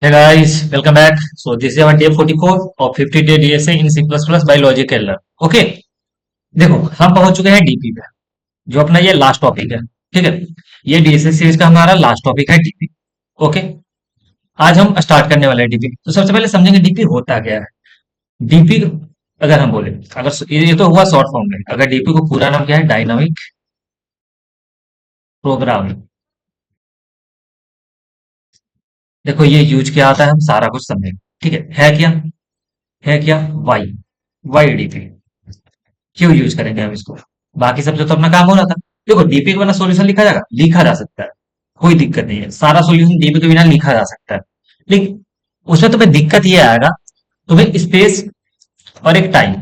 Hey guys, welcome back. So this is our day 44 of 50 day DSA in C++ by Logic Learn. Okay, देखो हम पहुंच चुके हैं DP पे, जो अपना ये लास्ट टॉपिक है। ठीक है, ये डीएसए सीरीज का हमारा लास्ट टॉपिक है डीपी। ओके, आज हम स्टार्ट करने वाले हैं डीपी। तो सबसे पहले समझेंगे डीपी होता क्या है। डीपी अगर हम बोले, अगर ये तो हुआ शॉर्ट फॉर्म में, अगर डीपी को पूरा नाम क्या है, डायनामिक प्रोग्राम। देखो ये यूज क्या आता है, हम सारा कुछ समझेंगे। ठीक है क्या, है क्या, वाई, वाई डीपी क्यों यूज करेंगे हम इसको। बाकी सबसे तो अपना काम हो रहा था। देखो डीपी के बिना सॉल्यूशन लिखा जाएगा, लिखा जा सकता है, कोई दिक्कत नहीं है, सारा सॉल्यूशन डीपी के बिना लिखा जा सकता है। लेकिन उसमें तुम्हें दिक्कत ये आएगा, तुम्हें स्पेस और एक टाइम,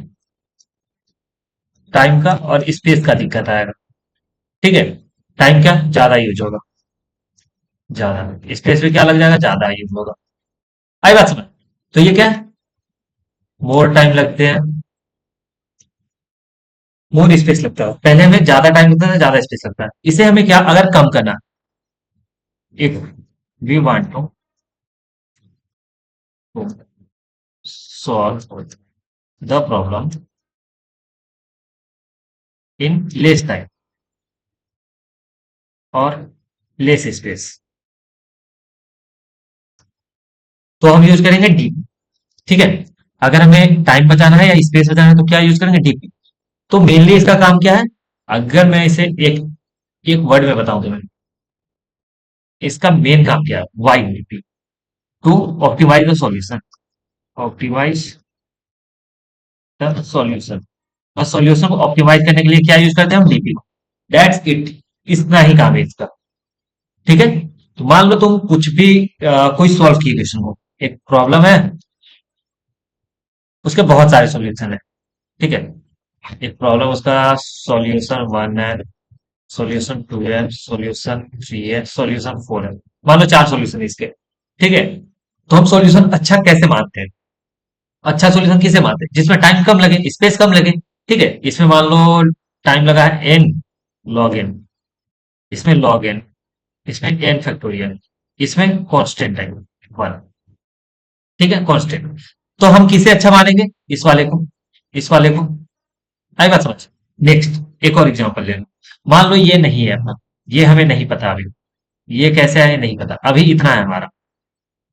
टाइम का और स्पेस का दिक्कत आएगा। ठीक है, टाइम क्या ज्यादा यूज होगा, ज्यादा, स्पेस में क्या लग जाएगा, ज्यादा यूज होगा। आई बात समझ। तो ये क्या है, मोर टाइम लगते हैं, मोर स्पेस लगता है। पहले हमें ज्यादा टाइम लगता है, ज्यादा स्पेस लगता है। इसे हमें क्या अगर कम करना, if we want to solve the problem in less time और लेस स्पेस, तो हम यूज करेंगे डीपी। ठीक है, अगर हमें टाइम बचाना है या स्पेस बचाना है तो क्या यूज करेंगे, डीपी। तो मेनली इसका काम क्या है, अगर मैं इसे एक एक वर्ड में बताऊं तो मैं, इसका मेन काम क्या है, why DP, to optimise the solution, optimise the solution. और सॉल्यूशन को ऑप्टिमाइज करने के लिए क्या यूज करते हैं हम, डीपी को। दैट्स इट, इतना ही काम है इसका। ठीक है, तो मान लो तुम कुछ भी कोई सॉल्व की क्वेश्चन हो, एक प्रॉब्लम है, उसके बहुत सारे सॉल्यूशन है। ठीक है, एक प्रॉब्लम, उसका सॉल्यूशन वन है, सॉल्यूशन टू है, सॉल्यूशन थ्री है, सॉल्यूशन फोर है। मान लो चार सॉल्यूशन इसके। ठीक है, तो हम सॉल्यूशन अच्छा कैसे मानते हैं, अच्छा सॉल्यूशन किसे मानते हैं, जिसमें टाइम कम लगे, स्पेस कम लगे। ठीक है, इसमें मान लो टाइम लगा है एन लॉग एन, इसमें लॉग एन, इसमें एन फैक्टोरियल, इसमें कांस्टेंट टाइम वन। ठीक है, कांस्टेंट। तो हम किसे अच्छा मानेंगे, इस वाले को, इस वाले को। आई बात समझ। नेक्स्ट एक और एग्जांपल ले लो। मान लो ये नहीं है अपना, ये हमें नहीं पता अभी, ये कैसे है नहीं पता, अभी इतना है हमारा।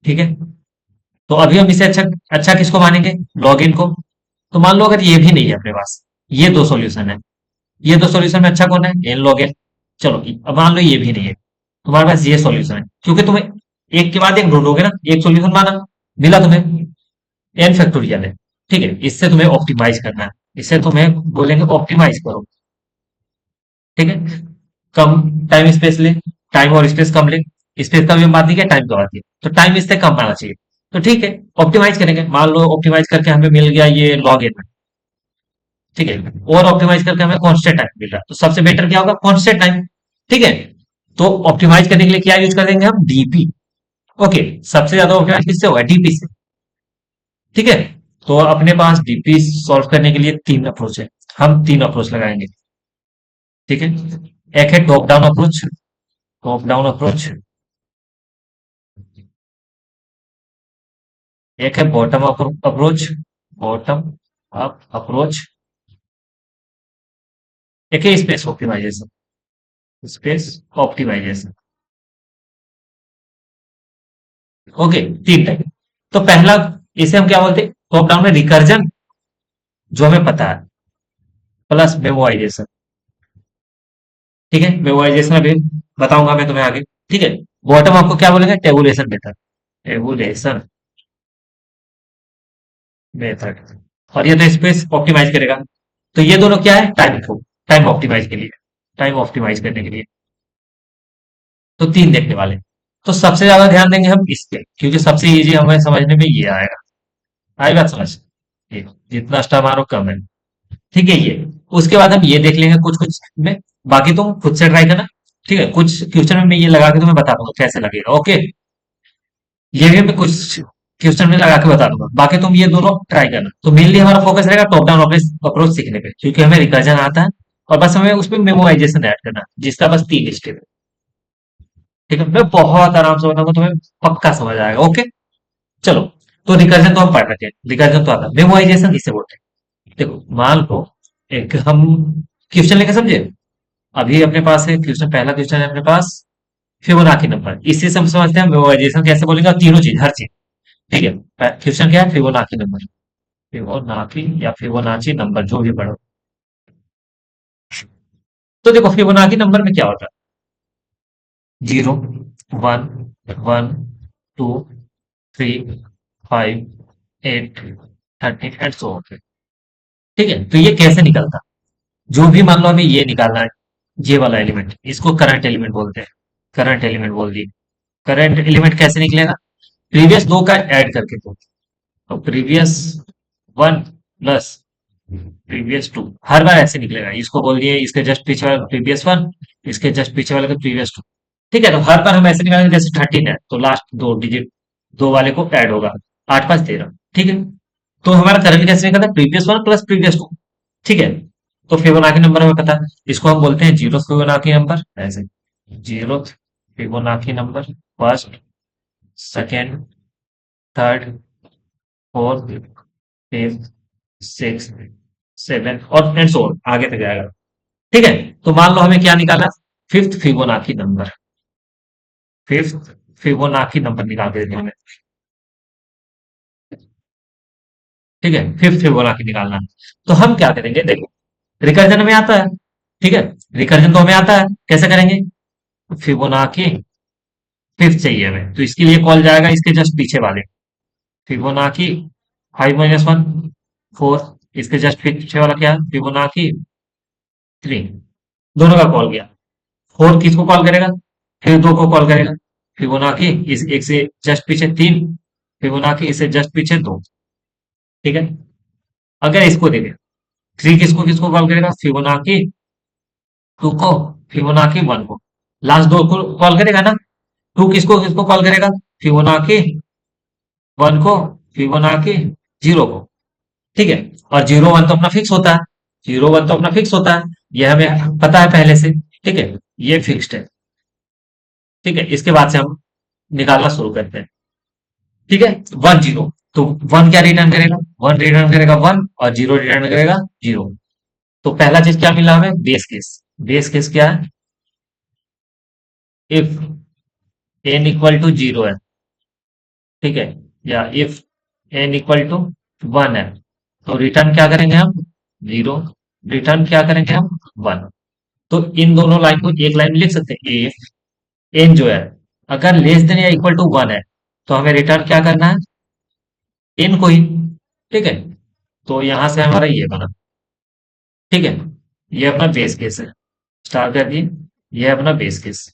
ठीक है, तो अभी हम इसे अच्छा, अच्छा किसको मानेंगे, लॉगिन को। तो मान लो अगर ये भी नहीं है अपने पास, ये दो सॉल्यूशन है, ये दो सॉल्यूशन में अच्छा कौन है, एन लॉग एन। चलो अब मान लो ये भी नहीं है, तुम्हारे पास ये सॉल्यूशन है, क्योंकि तुम्हें एक के बाद एक ढूंढोगे ना, एक सॉल्यूशन माना, मिला तुम्हें, एन फैक्टोरियल है। ठीक है, इससे तुम्हें ऑप्टिमाइज करना है, इससे तुम्हें बोलेंगे ऑप्टिमाइज करो। ठीक है, कम टाइम स्पेस ले, टाइम और स्पेस कम ले, स्पेस का भी हम बात नहीं किया, टाइम का बात की, तो टाइम इससे कम आना चाहिए। तो ठीक है, ऑप्टिमाइज करेंगे, मान लो ऑप्टिमाइज करके हमें मिल गया ये लॉग एन। ठीक है, और ऑप्टिमाइज करके हमें कॉन्स्टेंट टाइम मिल रहा है, तो सबसे बेटर क्या होगा, कॉन्स्टेंट टाइम। ठीक है, तो ऑप्टिमाइज करने के लिए क्या यूज कर देंगे हम, डीपी। ओके, सबसे ज्यादा ऑप्टिमाइज किससे होगा, डीपी से। ठीक है, तो अपने पास डीपी सॉल्व करने के लिए तीन अप्रोच है, हम तीन अप्रोच लगाएंगे। ठीक है, एक है top down approach, top down approach, एक है bottom up approach, bottom up approach, एक है space optimisation, space optimisation. Okay, तीन टाइप। तो पहला, इसे हम क्या बोलते हैं, टॉप डाउन में रिकर्जन, जो हमें पता है, प्लस मेमोराइजेशन। ठीक है, मेमोराइजेशन अभी बताऊंगा मैं तुम्हें आगे। ठीक है, बॉटम आपको क्या बोलेंगे, टेबुलेशन मेथड, टेबुलेशन मेथड। और ये तो स्पेस ऑप्टिमाइज करेगा। तो ये दोनों क्या है, टाइम को, टाइम ऑप्टिमाइज के लिए, टाइम ऑप्टिमाइज करने के लिए। तो तीन देखने वाले। तो सबसे ज्यादा ध्यान देंगे हम इस पे, क्योंकि सबसे इजी हमें समझने में ये आएगा। आई बात समझ, ये जितना स्टार मारो कम है। ठीक है, ये उसके बाद हम ये देख लेंगे कुछ कुछ में, बाकी तुम खुद से ट्राई करना। ठीक है, कुछ क्वेश्चन में मैं ये लगा के तुम्हें बता दूंगा कैसे लगेगा। ओके, ये भी मैं कुछ क्वेश्चन में लगा के बता दूंगा, बाकी तुम ये दोनों ट्राई करना। तो मेनली हमारा फोकस रहेगा टॉप डाउन अप्रोच सीखने पे, क्योंकि हमें रिकर्जन आता है, और बस हमें उसमें मेमोराइजेशन ऐड करना है, जिसका बस तीन स्टेप है। ठीक है, मैं बहुत आराम से बताऊंगा, तुम्हें पक्का समझ आएगा। ओके, चलो, तो रिकर्जन तो हम पढ़ रखे हैं, रिकर्जन तो आता, मेमोराइजेशन किसे बोलते हैं? देखो, मान लो एक हम क्वेश्चन लेके समझे। अभी अपने पास है क्वेश्चन, पहला क्वेश्चन है अपने पास, फिबोनाची नंबर, इससे हम समझते हैं मेमोराइजेशन कैसे बोलेंगे, और तीनों चीज, हर चीज। ठीक है, क्वेश्चन क्या है? फिबोनाची नंबर, फिबोनाची या फिबोनाची नंबर, जो भी पढ़ो। तो देखो, फिबोनाची नंबर में क्या होता है? 0, 1, 1, 2, 3, 5, 8, 13 एंड सो ऑन। ठीक है, तो ये कैसे निकलता? जो भी मान लो हमें ये निकालना है, ये वाला एलिमेंट, इसको करंट एलिमेंट बोलते हैं। करंट एलिमेंट बोल दिए। करंट एलिमेंट कैसे निकलेगा? प्रीवियस दो का ऐड करके दो। तो previous one plus previous two, हर बार ऐसे निकलेगा। इसको बोल दिए, इसके जस्ट पीछे वाला प्रीवियस वन, इसके जस्ट पीछे वाले का प्रीवियस टू। ठीक है, तो हर बार हम ऐसे निकालेंगे, जैसे 13 है तो लास्ट दो डिजिट, दो वाले को ऐड होगा। 8 5 13। ठीक है, तो हमारा करंट कैसे निकलता है? Previous one plus previous two. ठीक है, तो फिबोनाची नंबर हमें पता है, इसको हम बोलते हैं जीरो फिबोनाची नंबर, ऐसे। Zero Fibonacci number, first, second, third, fourth, fifth, six, seven और एंड सो ऑन, आगे तक जाएगा। ठीक है, तो मान लो हमें क्या निकाला? Fifth Fibonacci number. Fifth Fibonacci number निकाल के देते हैं हमें। ठीक है, फिफ्थ फिबोनाची निकालना है। तो हम क्या करेंगे? देखो, रिकर्जन में आता है। ठीक है, रिकर्जन तो हमें आता है, कैसे करेंगे? फिबोनाची फिफ्थ चाहिए हमें, तो इसके लिए कॉल जाएगा इसके जस्ट पीछे वाले, फिबोनाची 5 - 1, 4। इसके जस्ट पीछे वाला क्या है? फिबोनाची 3। दोनों का कॉल गया। फोर किसको कॉल करेगा? फिर दो को कॉल करेगा। फिबोनाची इस एक से जस्ट पीछे 3, फिबोनाची इससे जस्ट पीछे 2। ठीक है, अगर इसको देखें, 3 किसको किसको कॉल करेगा? फिबोनाची 2 को, फिबोनाची 1 को। लास्ट दो को कॉल करेगा ना? 2 किसको किसको कॉल करेगा? फिबोनाची 1 को, फिबोनाची 0 को। ठीक है, और 0 1 तो अपना फिक्स होता है। 0 1 तो अपना फिक्स होता है, ये हमें पता है पहले से। ठीक है, ये फिक्स्ड है। ठीक है, इसके बाद से हम निकालना शुरू करते हैं। ठीक है, 1 0, तो 1 क्या रिटर्न करेगा? 1 रिटर्न करेगा 1, और 0 रिटर्न करेगा 0। तो पहला चीज क्या मिला हमें? Base case. बेस केस क्या है? इफ n इक्वल टू 0 है, ठीक है, या इफ n इक्वल टू 1 है, तो रिटर्न क्या करेंगे हम? 0। रिटर्न क्या करेंगे हम? 1। तो इन दोनों लाइन को एक लाइन में लिख सकते हैं। इफ n जो है, अगर लेस देन या इक्वल टू 1 है, तो हमें रिटर्न क्या करना है? n को ही। ठीक है, तो यहां से हमारा ये बना। ठीक है, ये अपना बेस केस है। स्टार कर दिए, ये अपना बेस केस।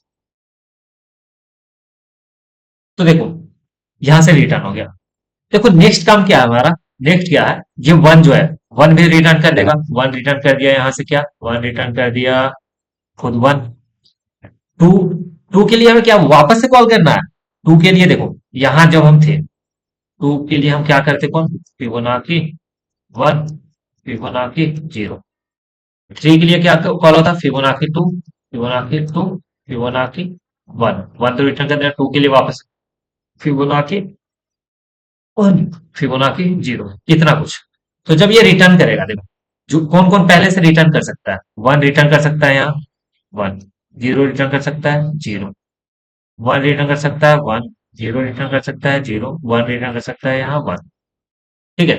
तो देखो, यहां से रिटर्न हो गया। देखो, नेक्स्ट काम क्या है हमारा? नेक्स्ट क्या है? ये 1 जो है, 1 भी रिटर्न कर देगा। 1 रिटर्न कर दिया, यहां से क्या? 1 रिटर्न कर दिया, खुद 1। 2, 2 के लिए हमें क्या वापस से कॉल करना है? 2 के लिए देखो, यहां जब हम थे, 2 के लिए हम क्या करते? कौन? Fibonacci 1, Fibonacci 0। 3 के लिए क्या कॉल होता? Fibonacci 2, Fibonacci 2, Fibonacci 1। 1 तो रिटर्न कर दिया, 2 के लिए वापस फिबोनाची 1, फिबोनाची 0। इतना कुछ। तो जब ये रिटर्न करेगा, देखो, जो कौन कौन पहले से रिटर्न कर सकता है? 1 रिटर्न कर सकता है यहाँ, 1। 0 रिटर्न कर सकता है, 0। 1 रिटर्न कर सकता है, 1। 0 रिटर्न कर सकता है, 0। 1 रिटर्न कर सकता है यहाँ, 1। ठीक है,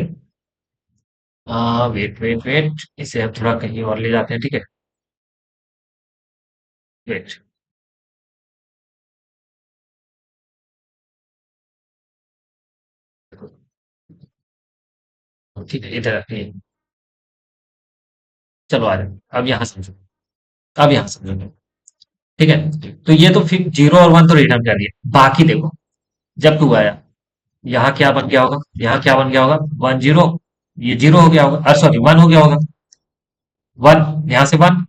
वेट वेट वेट, इसे हम थोड़ा कहीं और ले जाते हैं। ठीक है, वेट। ठीक है, इधर रखिए। चलो आ जाओ, अब यहाँ समझो। अब यहाँ समझो। ठीक है, तो ये तो फिर 0 और 1 तो रिटर्न कर दिया। बाकी देखो, जब 2 आया, यहाँ क्या बन गया होगा? यहाँ क्या बन गया होगा? 1 0, ये 0 हो गया होगा, सॉरी 1 हो गया होगा। 1 यहाँ से 1,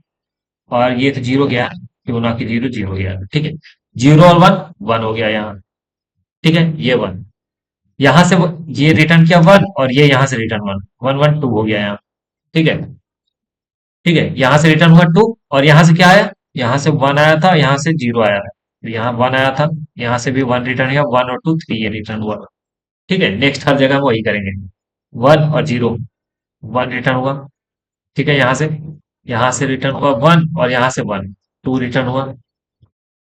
और ये तो 0 गया, क्यों ना कि 0 0 गया। ठीक है, 0 और 1 1 हो गया यहाँ। ठीक है, ये 1 यहाँ से ये रिटर्न किया 1, और ये यहाँ से रिटर्न 1, 1 1 2 हो गया यहाँ। ठीक है। ठीक है, यहाँ से रिटर्न हुआ 2, और यहाँ से क्या आया? यहाँ से 1 आया था, यहाँ से 0 आया था, तो यहाँ 1 आया था, यहाँ से भी 1 रिटर्न हुआ, 1 और 2 3 ये रिटर्न हुआ। ठीक है, नेक्स्ट हर जगह हम वही करेंगे। 1 और 0, 1 रिटर्न हुआ। ठीक है, यहाँ से रिटर्न हुआ 1, और यहाँ से 1, 2 रिटर्न हुआ।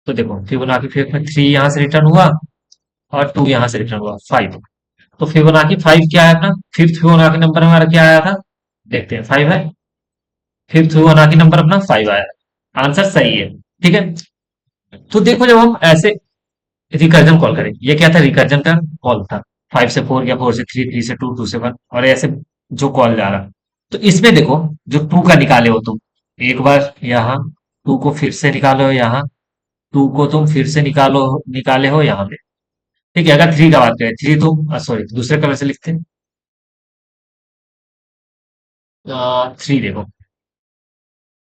तो देखो फिबोनाची फिर में 3 यहाँ से रिटर्न हुआ, और 2 यहाँ से रिटर्न हुआ 5। तो फिबोनाची 5 क्या है अपना, फिफ्थ फिबोनाची नंबर हमारा क्या आया था, देखते हैं 5 है। फिफ्थ फिबोनाची नंबर अपना 5 आया। आंसर सही है। ठीक है, तो देखो जब हम ऐसे रिकर्जन कॉल करें, ये क्या था, रिकर्जन का कॉल था। 5 से 4 या 4 से 3, 3 से 2, 2 से 1, और ऐसे जो कॉल जा रहा। तो इसमें देखो, जो 2 का निकाले हो तुम, एक बार यहाँ 2 को फिर से निकालो हो यहाँ, 2 को तुम फिर से निकाले हो यहाँ पे। ठीक है, अगर 3 का बात करें, 3 तुम सॉरी दूसरे कलर से लिखते हैं। 3 देखो,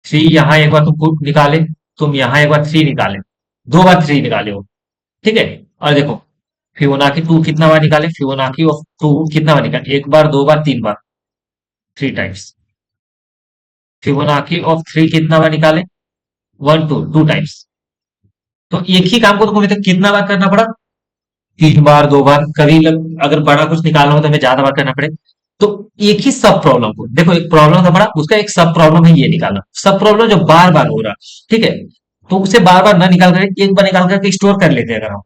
3 यहाँ एक बार तुमको निकाले, तुम यहाँ एक बार 3 निकाले, 2 बार 3 निकाले हो। ठीक है, और देखो फिबोनाची 2 कितना बार निकाले, फिबोनाची ऑफ 2 कितना बार निकाले, एक बार, 2 बार, 3 बार, 3 टाइम्स। फिबोनाची ऑफ 3 कितना बार निकाले, 1 2 2 टाइम्स। तो एक ही काम को तुमको अभी तक कितना बार करना पड़ा, 3 बार, 2 बार, कभी अगर बड़ा कुछ निकालना हो तो हमें ज्यादा बार करना पड़े। तो एक ही सब प्रॉब्लम को देखो, एक प्रॉब्लम था बड़ा, उसका एक सब प्रॉब्लम है ये निकालना, सब प्रॉब्लम जो बार बार हो रहा। ठीक है, तो उसे बार बार ना निकाल कर एक बार निकाल करके स्टोर कर लेते हैं अगर हम।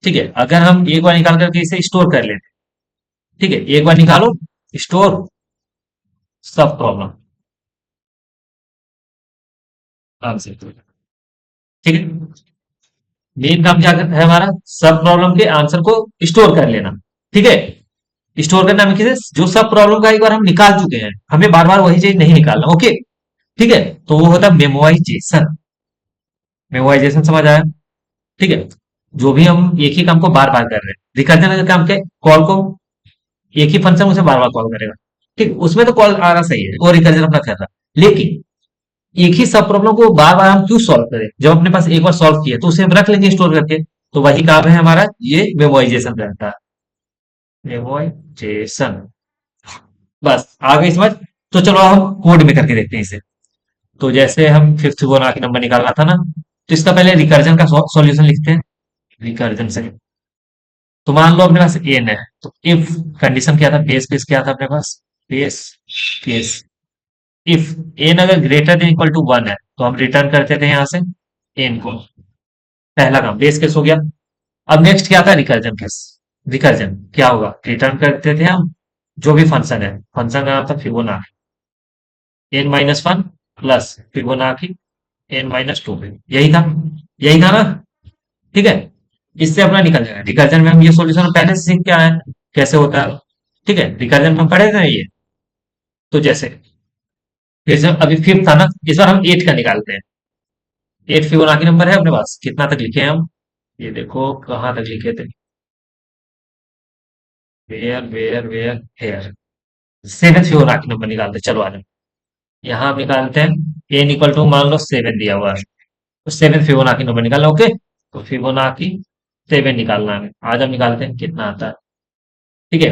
ठीक है, अगर हम एक बार निकाल करके इसे स्टोर कर लेते। ठीक है, एक बार निकालो, स्टोर, सब प्रॉब्लम, आंसर। ठीक है, मेन काम क्या है हमारा, सब प्रॉब्लम के आंसर को स्टोर कर लेना। ठीक है, स्टोर करना में किसे, जो सब प्रॉब्लम का एक बार हम निकाल चुके हैं, हमें बार बार वही चीज नहीं निकालना। ओके, ठीक है, तो वो होता है मेमोराइजेशन। मेमोराइजेशन समझ आया। ठीक है, जो भी हम एक ही काम को बार बार कर रहे हैं, रिकर्जन का काम के कॉल को, एक ही फंक्शन उसे बार बार कॉल करेगा। ठीक, उसमें तो कॉल आना सही है, वो रिकर्जन अपना कर रहा है। लेकिन एक ही सब प्रॉब्लम को बार बार हम क्यों सॉल्व करें, जब अपने पास एक बार सॉल्व किया तो उसे हम रख लेंगे स्टोर करके। तो वही काम है हमारा, ये मेमोराइजेशन रहता है, मेमोराइजेशन। बस आ गई समझ। तो चलो हम कोड में करके देखते हैं इसे। तो जैसे हम फिफ्थ फिबोनाची नंबर निकालना था ना, तो इसका पहले रिकर्जन का सॉल्यूशन लिखते हैं। रिकर्जन से, तो मान लो अपने पास एन है, तो इफ कंडीशन क्या था, बेस केस क्या था अपने पास, बेस केस, इफ एन अगर ग्रेटर देन इक्वल टू 1 है, तो हम रिटर्न करते थे यहां से एन को। पहला काम बेस केस हो गया। अब नेक्स्ट क्या था, रिकर्जन केस। रिकर्जन क्या होगा, रिटर्न करते थे हम जो भी फंक्शन है, फंक्शन का नाम था Fibonacci, n-1 plus Fibonacci n-2। यही था ना। ठीक है, इससे अपना निकल जाएगा। रिकर्जन में हम ये सॉल्यूशन पहले से सीख के आए हैं कैसे होता है। ठीक है, रिकर्जन में हम पढ़े थे ना ये। तो जैसे अभी फिफ्थ था ना, इस बार हम 8 का निकालते हैं। 8 फिबोनाची नंबर है अपने पास, कितना तक लिखे हैं हम, ये देखो कहाँ तक लिखे थे, where where where here. 7 Fibonacci number निकालते हैं। चलो आ जाओ, यहाँ हम निकालते हैं एन इक्वल टू, मान लो 7 दिया हुआ है, तो 7 फिबोनाची नंबर निकालना। ओके, तो फिबोनाची 7 निकालना है, आज हम निकालते हैं कितना आता है। ठीक है,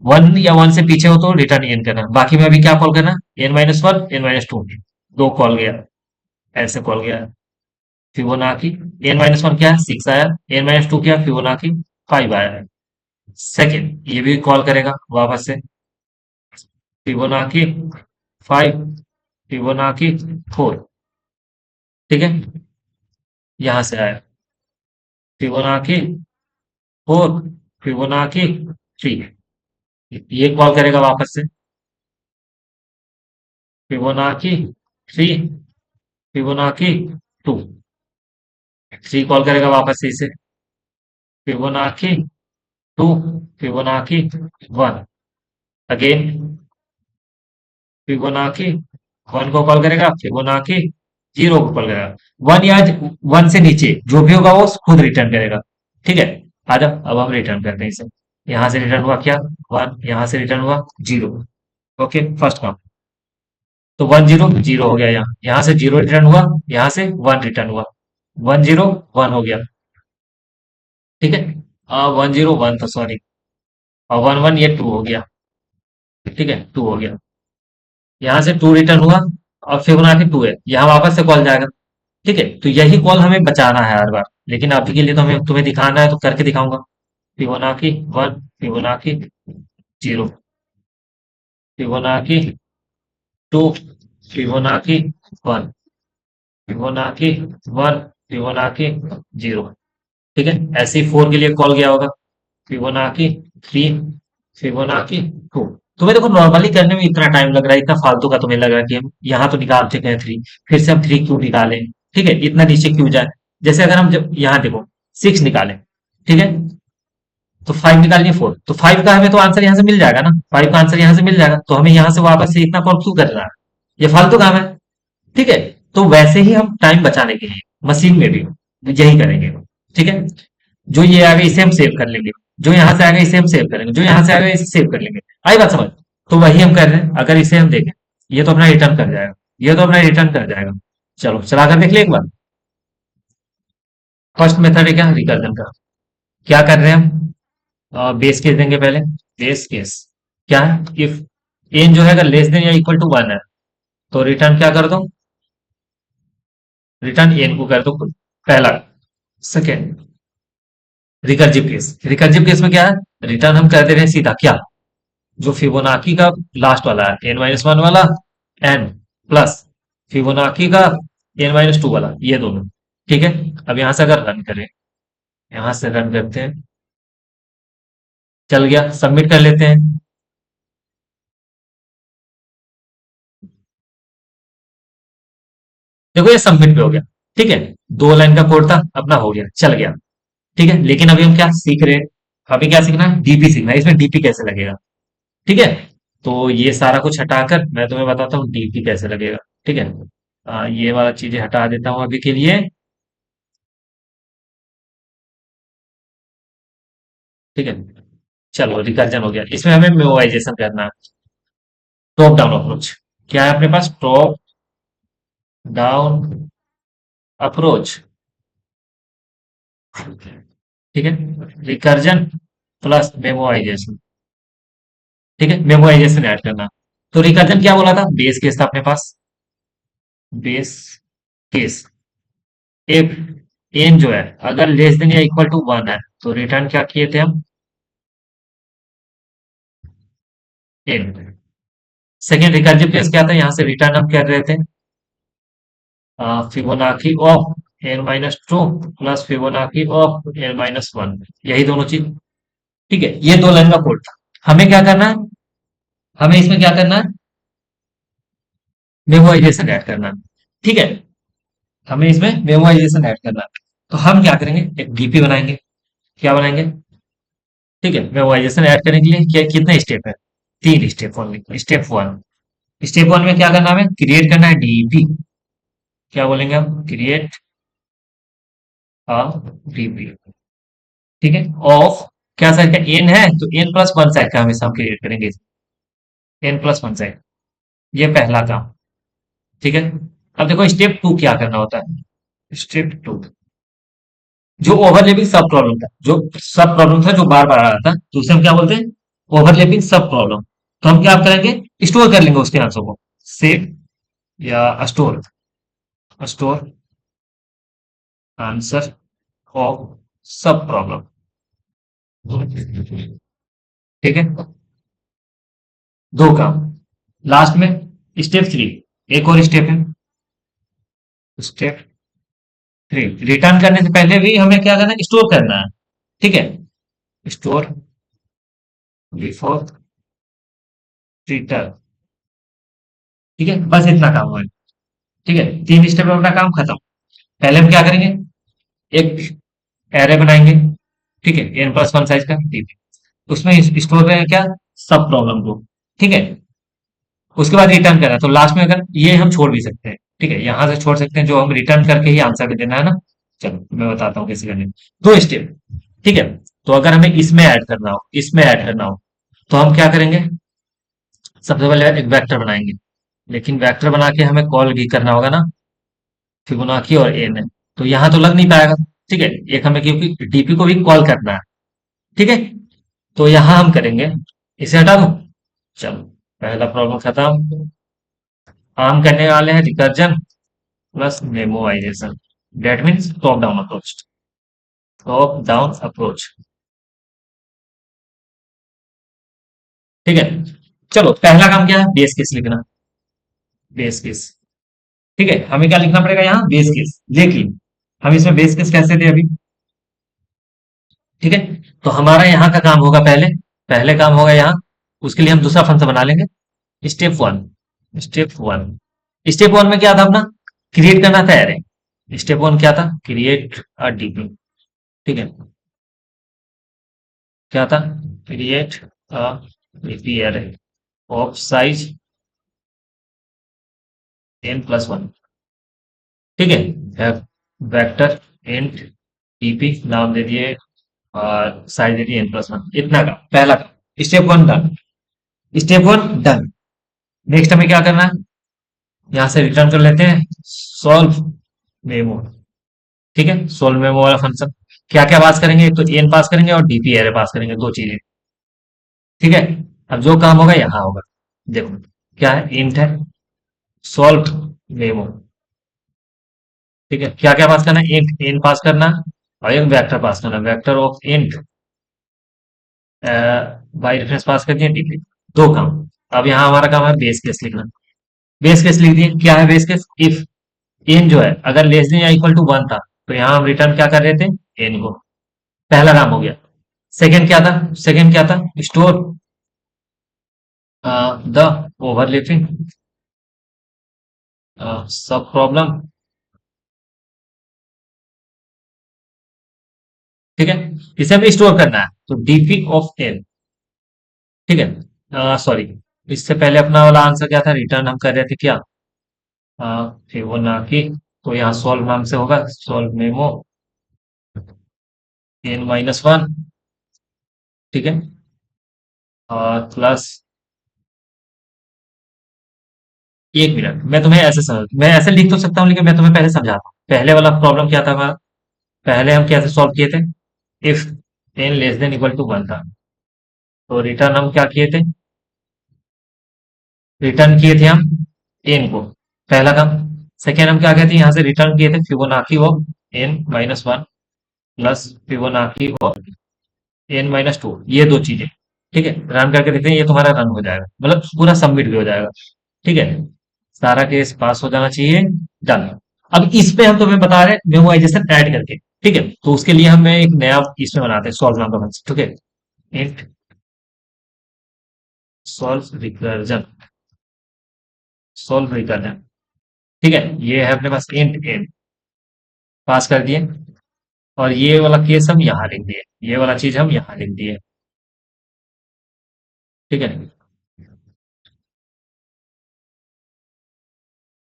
1 या 1 से पीछे हो तो रिटर्न एन करना, बाकी में अभी क्या कॉल करना, n-1 n-2, दो कॉल गया, ऐसे कॉल गया। फिबोनाची n-1 क्या है, 6 आया, n-2 क्या, फिबोनाची 5 आया है। सेकेंड ये भी कॉल करेगा वापस से, फिबोनाची 5, फिबोनाची 4। ठीक है, यहां से आया फिबोनाची 4, फिबोनाची 3, ये कॉल करेगा वापस से, फिबोनाची 3, फिबोनाची 2, 3 कॉल करेगा वापस से इसे, फिबोनाची 2, फिबोनाची 1, अगेन फिबोनाची 1 को कॉल करेगा, फिबोनाची 0 को कॉल करेगा। 1 या 1 से नीचे जो भी होगा वो खुद रिटर्न करेगा। ठीक है, आ जाओ अब हम रिटर्न करते हैं इसे। यहां से रिटर्न हुआ क्या, 1, यहां से रिटर्न हुआ 0। ओके, फर्स्ट काम, तो 1 0 0 हो गया, यहाँ से 0 रिटर्न हुआ, यहाँ से 1 रिटर्न हुआ, 1 0 1 हो गया। ठीक है, 1 0 1 था सॉरी, और 1 1 ये 2 हो गया। ठीक है, 2 हो गया, यहाँ से 2 रिटर्न हुआ, और फिबोनाची 2 है, यहाँ वापस से कॉल जाएगा। ठीक है, तो यही कॉल हमें बचाना है हर बार, लेकिन अभी के लिए तो हमें तुम्हें दिखाना है तो करके दिखाऊंगा। Fibonacci 1, Fibonacci 0, Fibonacci 2, Fibonacci 1, Fibonacci 1, Fibonacci 0। ठीक है, ऐसे ही 4 के लिए कॉल गया होगा, फिबोनाची 3, फिबोनाची 2। तुम्हें देखो नॉर्मली करने में इतना टाइम लग रहा है, इतना फालतू का तुम्हें लग रहा है कि हम यहाँ तो निकाल चुके हैं 3, फिर से हम 3 क्यों निकालें? ठीक है, इतना नीचे क्यों जाए? जैसे अगर हम जब यहाँ देखो 6 निकालें, ठीक है, तो 5 निकालिए 4, तो 5 का हमें तो आंसर यहाँ से मिल जाएगा ना, 5 का आंसर यहाँ से मिल जाएगा, तो हमें यहाँ से वापस से इतना कॉल क्यों करना है? ये फालतू काम है। ठीक है, तो वैसे ही हम टाइम बचाने के लिए मशीन में भी यही करेंगे। ठीक है, जो ये आ गया इसे हम सेव कर लेंगे, जो यहाँ से आ गया इसे हम सेव करेंगे, जो यहाँ से आ गया इसे सेव कर लेंगे। आई बात समझ? तो वही हम कर रहे हैं। अगर इसे हम देखें, ये तो अपना रिटर्न कर जाएगा, ये तो अपना रिटर्न कर जाएगा। चलो चला कर देख ले एक बार। फर्स्ट मेथड है क्या, रिकर्जन का। क्या कर रहे हैं हम? बेस केस देंगे पहले। बेस केस क्या है? इफ एन जो है अगर लेस देन या इक्वल टू 1 है, तो रिटर्न क्या कर दो? रिटर्न एन को कर दो पहला। Second, recursive case. Recursive case में क्या है? रिटर्न हम कर दे रहे हैं सीधा क्या, जो फिबोनाकी का लास्ट वाला है एन माइनस वन वाला, एन प्लस फिबोनाकी का एन माइनस टू वाला, ये दोनों। ठीक है, अब यहां से अगर रन करें, यहां से रन करते हैं, चल गया, सबमिट कर लेते हैं। देखो ये सबमिट पे हो गया। ठीक है, 2 लाइन का कोड था अपना, हो गया, चल गया। ठीक है, लेकिन अभी हम क्या सीख रहे हैं? अभी क्या सीखना है? डीपी सीखना है। इसमें डीपी कैसे लगेगा? ठीक है, तो ये सारा कुछ हटाकर मैं तुम्हें बताता हूँ डीपी कैसे लगेगा। ठीक है, ये वाला चीजें हटा देता हूँ अभी के लिए। ठीक है, चलो रिकर्जन हो गया, इसमें हमें मेमोराइजेशन करना है। टॉप डाउन अप्रोच क्या है अपने पास? Top down approach. ठीक है, रिकर्जन प्लस मेमोराइजेशन। ठीक है, मेमोराइजेशन ऐड करना। तो रिकर्जन क्या बोला था? बेस केस था अपने पास, बेस केस। इफ एन जो है अगर लेस देन या इक्वल टू 1 है, तो रिटर्न क्या किए थे हम? एन। सेकेंड रिकर्जिव केस क्या था? यहां से रिटर्न हम कर रहे थे Fibonacci of n minus two plus Fibonacci of n minus one, यही दोनों चीज। ठीक है, ये 2 लाइन का कोड था। हमें क्या करना है? हमें इसमें क्या करना है? मेमोराइजेशन ऐड करना है। ठीक है, हमें इसमें मेमोराइजेशन ऐड करना है। तो हम क्या करेंगे? एक डीपी बनाएंगे। क्या बनाएंगे? ठीक है, मेमोराइजेशन ऐड करने के लिए क्या कितने स्टेप है? 3 step only. Step one, step one में क्या करना है? हमें क्रिएट करना है डीपी। क्या बोलेंगे हम? Create a DP. ठीक है, ऑफ क्या साइड का? एन है तो एन प्लस वन साइड का हमेशा हम क्रिएट करेंगे, एन प्लस वन साइड। ये पहला काम। ठीक है, अब देखो स्टेप टू क्या करना होता है। स्टेप टू, जो ओवरलैपिंग सब प्रॉब्लम था, जो सब प्रॉब्लम था जो बार बार आ रहा था, तो उसे हम क्या बोलते हैं? ओवरलैपिंग सब प्रॉब्लम। तो हम क्या करेंगे? स्टोर कर लेंगे उसके आंसर को। सेव या स्टोर, स्टोर आंसर ऑफ सब प्रॉब्लम। ठीक है, दो काम। लास्ट में स्टेप थ्री, एक और स्टेप है, स्टेप थ्री। रिटर्न करने से पहले भी हमें क्या करना है? स्टोर करना है। ठीक है, स्टोर बिफोर रिटर्न। ठीक है, बस इतना काम हुआ है। ठीक है, 3 स्टेप में अपना काम खत्म। पहले हम क्या करेंगे? एक एरे बनाएंगे। ठीक है, एन प्लस वन साइज का टीपी, उसमें स्टोर करेंगे क्या? सब प्रॉब्लम को। ठीक है, उसके बाद रिटर्न करना है, तो लास्ट में अगर ये हम छोड़ भी सकते हैं। ठीक है, यहां से छोड़ सकते हैं, जो हम रिटर्न करके ही आंसर भी देना है ना। चलो मैं बताता हूँ कैसे करने। 2 स्टेप। ठीक है, तो अगर हमें इसमें ऐड करना हो, इसमें ऐड करना हो, तो हम क्या करेंगे? सबसे पहले एक वेक्टर बनाएंगे, लेकिन वेक्टर बना के हमें कॉल भी करना होगा ना, फिबोनाची और एन है, तो यहां तो लग नहीं पाएगा। ठीक है, एक हमें क्योंकि डीपी को भी कॉल करना है। ठीक है, तो यहां हम करेंगे, इसे हटा दो। चलो, पहला प्रॉब्लम खत्म। हम करने वाले हैं recursion plus memorisation, that means top down approach. Top down approach. ठीक है। चलो पहला काम क्या है, बेस केस लिखना। बेस केस, ठीक है, हमें क्या लिखना पड़ेगा यहाँ, बेस केस। लेकिन हम इसमें बेस केस कैसे थे अभी, ठीक है। तो हमारा यहाँ का काम होगा पहले, पहले काम होगा यहाँ, उसके लिए हम दूसरा फंक्शन बना लेंगे। स्टेप वन स्टेप वन में क्या था अपना, क्रिएट करना था एरे। स्टेप वन क्या था, क्रिएट अ डीपी, ठीक है। क्या था, create a DP array of size n+1, ठीक है। वेक्टर इंट डीपी नाम दे दिए और साइज दे दिए n+1, इतना का पहला का step one done. Step one done. Next हमें क्या करना है, यहां से रिटर्न कर लेते हैं सॉल्व मेमो, ठीक है। सॉल्व मेमो वाला फंक्शन क्या क्या पास करेंगे, एक तो एन पास करेंगे और डीपी एरे पास करेंगे, दो चीजें, ठीक है। अब जो काम होगा यहाँ होगा, देखो क्या है, इंट है, सॉल्व मेमो, ठीक है। क्या क्या पास करना है, इंट इन पास करना और एक वेक्टर पास करना, vector of int by reference pass कर दिया डीपी, दो काम। अब यहाँ हमारा काम है बेस केस लिखना। बेस केस लिख दिए, क्या है बेस केस, इफ एन जो है अगर लेस देन या इक्वल टू 1 था, तो यहाँ हम रिटर्न क्या कर रहे थे, एन को। पहला काम हो गया। सेकंड क्या था, सेकंड क्या था, स्टोर द ओवरलैपिंग सब प्रॉब्लम, ठीक है। इसे हमें स्टोर करना है, तो डीपी ऑफ एन, ठीक है। सॉरी, इससे पहले अपना वाला आंसर क्या था, रिटर्न हम कर रहे थे क्या, फिबोनाची। तो यहाँ सॉल्व नाम से होगा, सॉल्व मेमो n-1, ठीक है, और प्लस, एक मिनट, मैं तुम्हें ऐसे समझ, मैं ऐसे लिख तो सकता हूँ लेकिन मैं तुम्हें पहले समझाता हूँ। पहले वाला प्रॉब्लम क्या था हमारा, पहले हम कैसे सॉल्व किए थे, if n less than equal to 1 था, तो रिटर्न हम क्या किए थे, रिटर्न किए थे हम n को, पहला काम। सेकेंड हम क्या कहते हैं, यहाँ से रिटर्न किए थे Fibonacci of n-1 plus Fibonacci of n-2, ये दो चीजें, ठीक है। रन करके देखते हैं, ये तुम्हारा रन हो जाएगा, मतलब पूरा सबमिट भी हो जाएगा, ठीक है। सारा केस पास हो जाना चाहिए, डन। अब इस पे हम तुम्हें बता रहे हैं मेमोराइजेशन ऐड करके, ठीक है। तो उसके लिए हमें एक नया इसमें बनाते हैं, सॉल्व नाम का फंक्शन, ठीक है। Int solve recursion, solve recursion, ठीक है। ये है अपने पास इंट एन, पास कर दिए, और ये वाला केस हम यहाँ लिख दिए, ये वाला चीज हम यहाँ लिख दिए, ठीक है,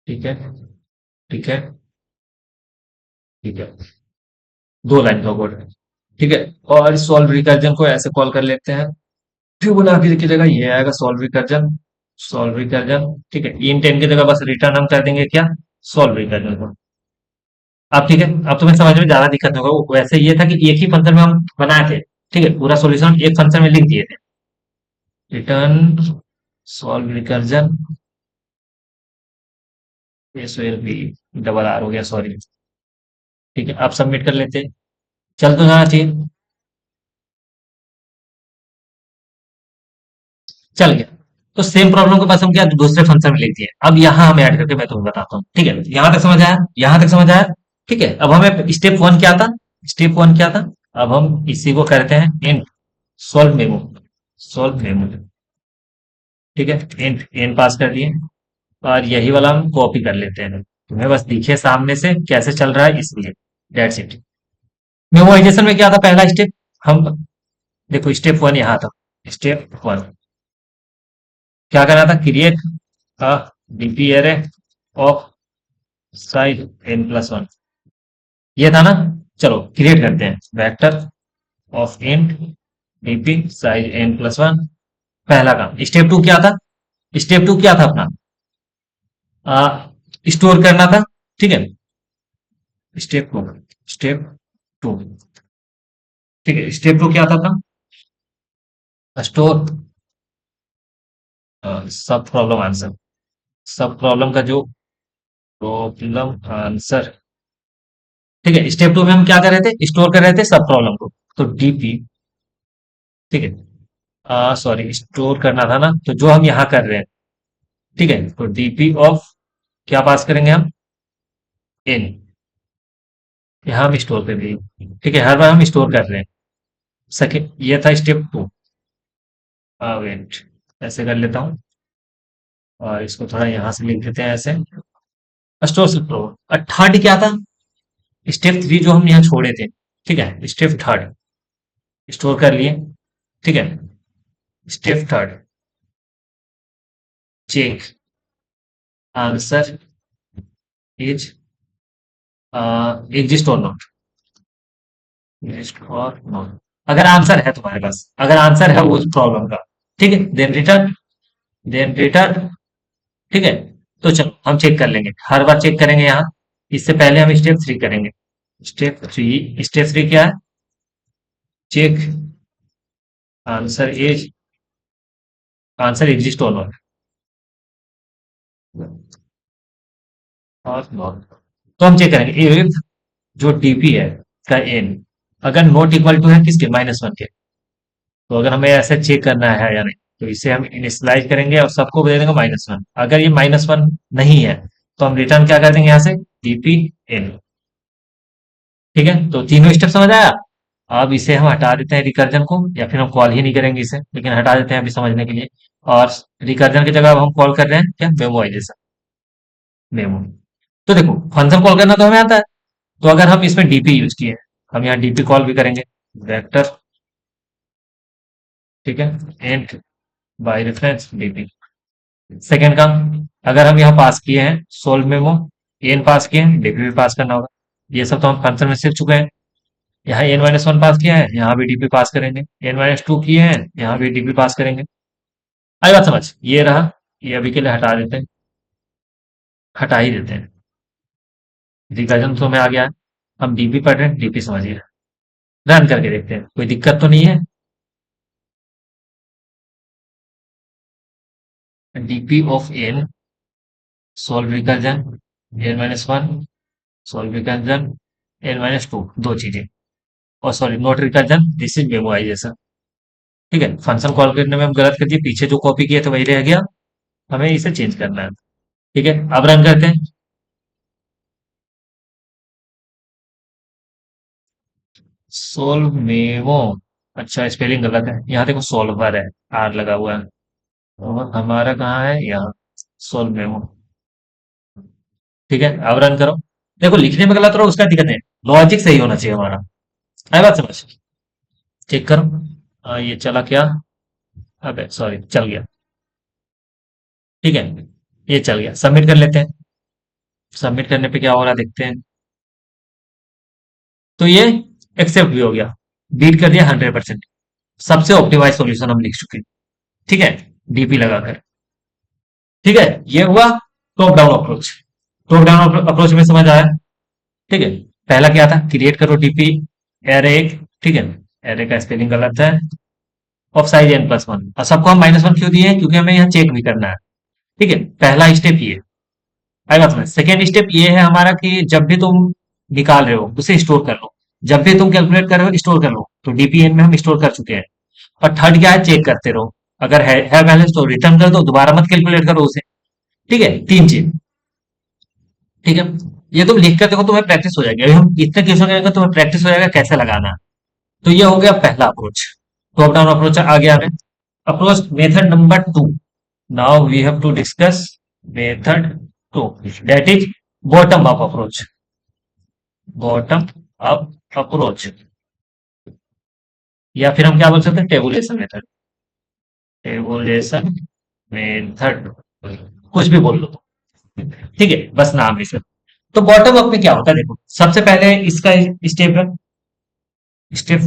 ठीक है, ठीक है, ठीक है। दो लाइन का कोड है, ठीक है। और सॉल्व रिकर्जन को ऐसे कॉल कर लेते हैं, फिबोनाची की जगह ये आएगा सॉल्व रिकर्जन, सॉल्व रिकर्जन, ठीक है। इंट एन की जगह बस रिटर्न हम कर देंगे क्या, सॉल्व रिकर्जन को। अब ठीक है, अब तुम्हें समझ में ज्यादा दिक्कत नहीं होगा, वैसे ये था कि एक ही फंक्शन में हम बनाए थे, ठीक है, पूरा सॉल्यूशन एक फंक्शन में लिख दिए थे, return solve recursion, S O L B double R हो गया, सॉरी, ठीक है। अब सबमिट कर लेते हैं, चल तो जाना चाहिए, चल गया। तो सेम प्रॉब्लम के पास हम क्या दूसरे फंक्शन में लिख दिए, अब यहाँ हम ऐड करके मैं तुम्हें बताता हूँ, ठीक है। यहाँ तक समझ आया, यहाँ तक समझ आया, ठीक है। अब हमें स्टेप वन क्या था, स्टेप वन क्या था, अब हम इसी को करते हैं इन सॉल्व मेमो, सॉल्व मेमो, ठीक है। इंट एन पास कर दिए, और यही वाला हम कॉपी कर लेते हैं, तुम्हें बस दिखे सामने से कैसे चल रहा है, इसलिए दैट्स इट। मेमोराइजेशन में क्या था पहला स्टेप, हम देखो स्टेप वन यहाँ था, स्टेप वन क्या करना था, create a DP array of size n+1, ये था ना। चलो क्रिएट करते हैं, vector of int DP size n+1, पहला काम। स्टेप टू क्या था, स्टेप टू क्या था अपना, स्टोर करना था, ठीक है। स्टेप टू, स्टेप टू, ठीक है। स्टेप टू क्या था अपना, स्टोर सब प्रॉब्लम आंसर, सब प्रॉब्लम का जो प्रॉब्लम आंसर, ठीक है। स्टेप टू में हम क्या कर रहे थे, स्टोर कर रहे थे सब प्रॉब्लम को, तो डीपी, ठीक है, सॉरी, स्टोर करना था ना, तो जो हम यहाँ कर रहे हैं, ठीक है, तो डीपी ऑफ क्या पास करेंगे हम, इन, यहाँ हम स्टोर कर दिए। ठीक है, हर बार हम स्टोर कर रहे हैं। सेकेंड ये था स्टेप टू। वेट, ऐसे कर लेता हूँ, और इसको थोड़ा यहाँ से लिख देते हैं ऐसे, स्टोर से स्टोर। और थर्ड क्या था, स्टेप थ्री जो हम यहाँ छोड़े थे, ठीक है, स्टेप थर्ड, स्टोर कर लिए, ठीक है, step third, check answer is exist और नॉट, एग्जिस्ट और नॉट। अगर आंसर है तुम्हारे पास, अगर आंसर है उस प्रॉब्लम का, ठीक है, देन रिटर्न, देन रिटर्न, ठीक है। तो चलो हम चेक कर लेंगे, हर बार चेक करेंगे यहाँ। इससे पहले हम स्टेप थ्री करेंगे। स्टेप थ्री क्या है, check answer is, answer exist और नॉट, और नॉट। तो हम चेक करेंगे इफ जो डीपी है का एन अगर नॉट इक्वल टू है किसके, -1 के। तो अगर हमें ऐसे चेक करना है या नहीं, तो इसे हम इनिशियलाइज करेंगे और सबको दे देंगे -1। अगर ये -1 नहीं है, तो हम रिटर्न क्या कर देंगे यहाँ से, डीपी एन। ठीक है, तो तीनों स्टेप समझ आया। अब इसे हम हटा देते हैं रिकर्जन को, या फिर हम कॉल ही नहीं करेंगे इसे, लेकिन हटा देते हैं अभी समझने के लिए। और रिकर्जन की जगह अब हम कॉल कर रहे हैं क्या, मेमोइजेशन, मेमो। तो देखो फंक्शन कॉल करना तो हमें आता है, तो अगर हम इसमें डीपी यूज किए, हम यहाँ डीपी कॉल भी करेंगे, वेक्टर, ठीक है, and by reference DP. Second काम, अगर हम यहाँ पास किए हैं सोल्व मेमो, एन पास किए हैं, डीपी भी पास करना होगा। ये सब तो हम फंक्शन में सीख चुके हैं। यहाँ n-1 पास किया है, यहाँ भी डीपी पास करेंगे। n-2 किए हैं, यहाँ भी डीपी पास करेंगे। आई बात समझ, ये रहा। ये अभी के लिए हटा देते हैं, हटा ही देते हैं। रिकर्जन तो हमें आ गया है, हम डीपी पढ़ रहे हैं, डीपी समझिए। रन करके देखते हैं, कोई दिक्कत तो नहीं है। DP of n, solve recursion, n-1, solve recursion, n-2, दो चीजें। और sorry, not recursion, this is memorisation. ठीक है, फंक्शन कॉल करने में हम गलत कर दिए, पीछे जो कॉपी किए थे वही रह गया, हमें इसे चेंज करना है। ठीक है, अब रन करते हैं। सोल्व मेमो, अच्छा स्पेलिंग गलत है, यहाँ देखो सोल्वर है, आर लगा हुआ है, और हमारा कहाँ है, यहाँ, सोल्व मेमो। ठीक है, अब रन करो। देखो लिखने में गलत रहो उसका दिक्कत नहीं, लॉजिक सही होना चाहिए हमारा। है बात समझ, चेक करो। ये चला क्या, अबे सॉरी, चल गया। ठीक है, ये चल गया, सबमिट कर लेते हैं। सबमिट करने पे क्या हो रहा है देखते हैं। तो ये एक्सेप्ट भी हो गया, बीट कर दिया 100%। सबसे ऑप्टिमाइज सॉल्यूशन हम लिख चुके हैं। ठीक है, डीपी लगाकर। ठीक है, ये हुआ top down approach. Top down approach में समझ आया। ठीक है, पहला क्या था, क्रिएट करो डीपी एरे एक, ठीक है, एरे का स्पेलिंग गलत है, ऑफ साइज n+1। और सबको हम -1 क्यों दिए हैं, क्योंकि हमें यहाँ चेक भी करना है। ठीक है, पहला स्टेप ये आई बात में। सेकेंड स्टेप ये है हमारा कि जब भी तुम निकाल रहे हो उसे स्टोर कर लो, जब भी तुम कैलकुलेट कर रहे हो स्टोर कर लो। तो डीपीएन में हम स्टोर कर चुके हैं। और थर्ड क्या है, चेक करते रहो, अगर है बैलेंस तो रिटर्न कर दो, दोबारा मत कैलकुलेट करो उसे। ठीक है, तीन चीज। ठीक है, ये तुम लिख कर देखो, तुम्हें प्रैक्टिस हो जाएगी। अभी हम इतने क्वेश्चन करेंगे तुम्हें प्रैक्टिस हो जाएगा कैसे लगाना है। तो ये हो गया पहला अप्रोच, टॉप डाउन अप्रोच आ गया हमें। Approach method number two, now we have to discuss method two, that is bottom up approach. Bottom up approach, या फिर हम क्या बोल सकते हैं, टेबुलेशन मेथड। टेबुलेशन मेथड, कुछ भी बोल लो। ठीक है, बस नाम है सर। तो बॉटम अप में क्या होता है, देखो सबसे पहले इसका स्टेप है, स्टेप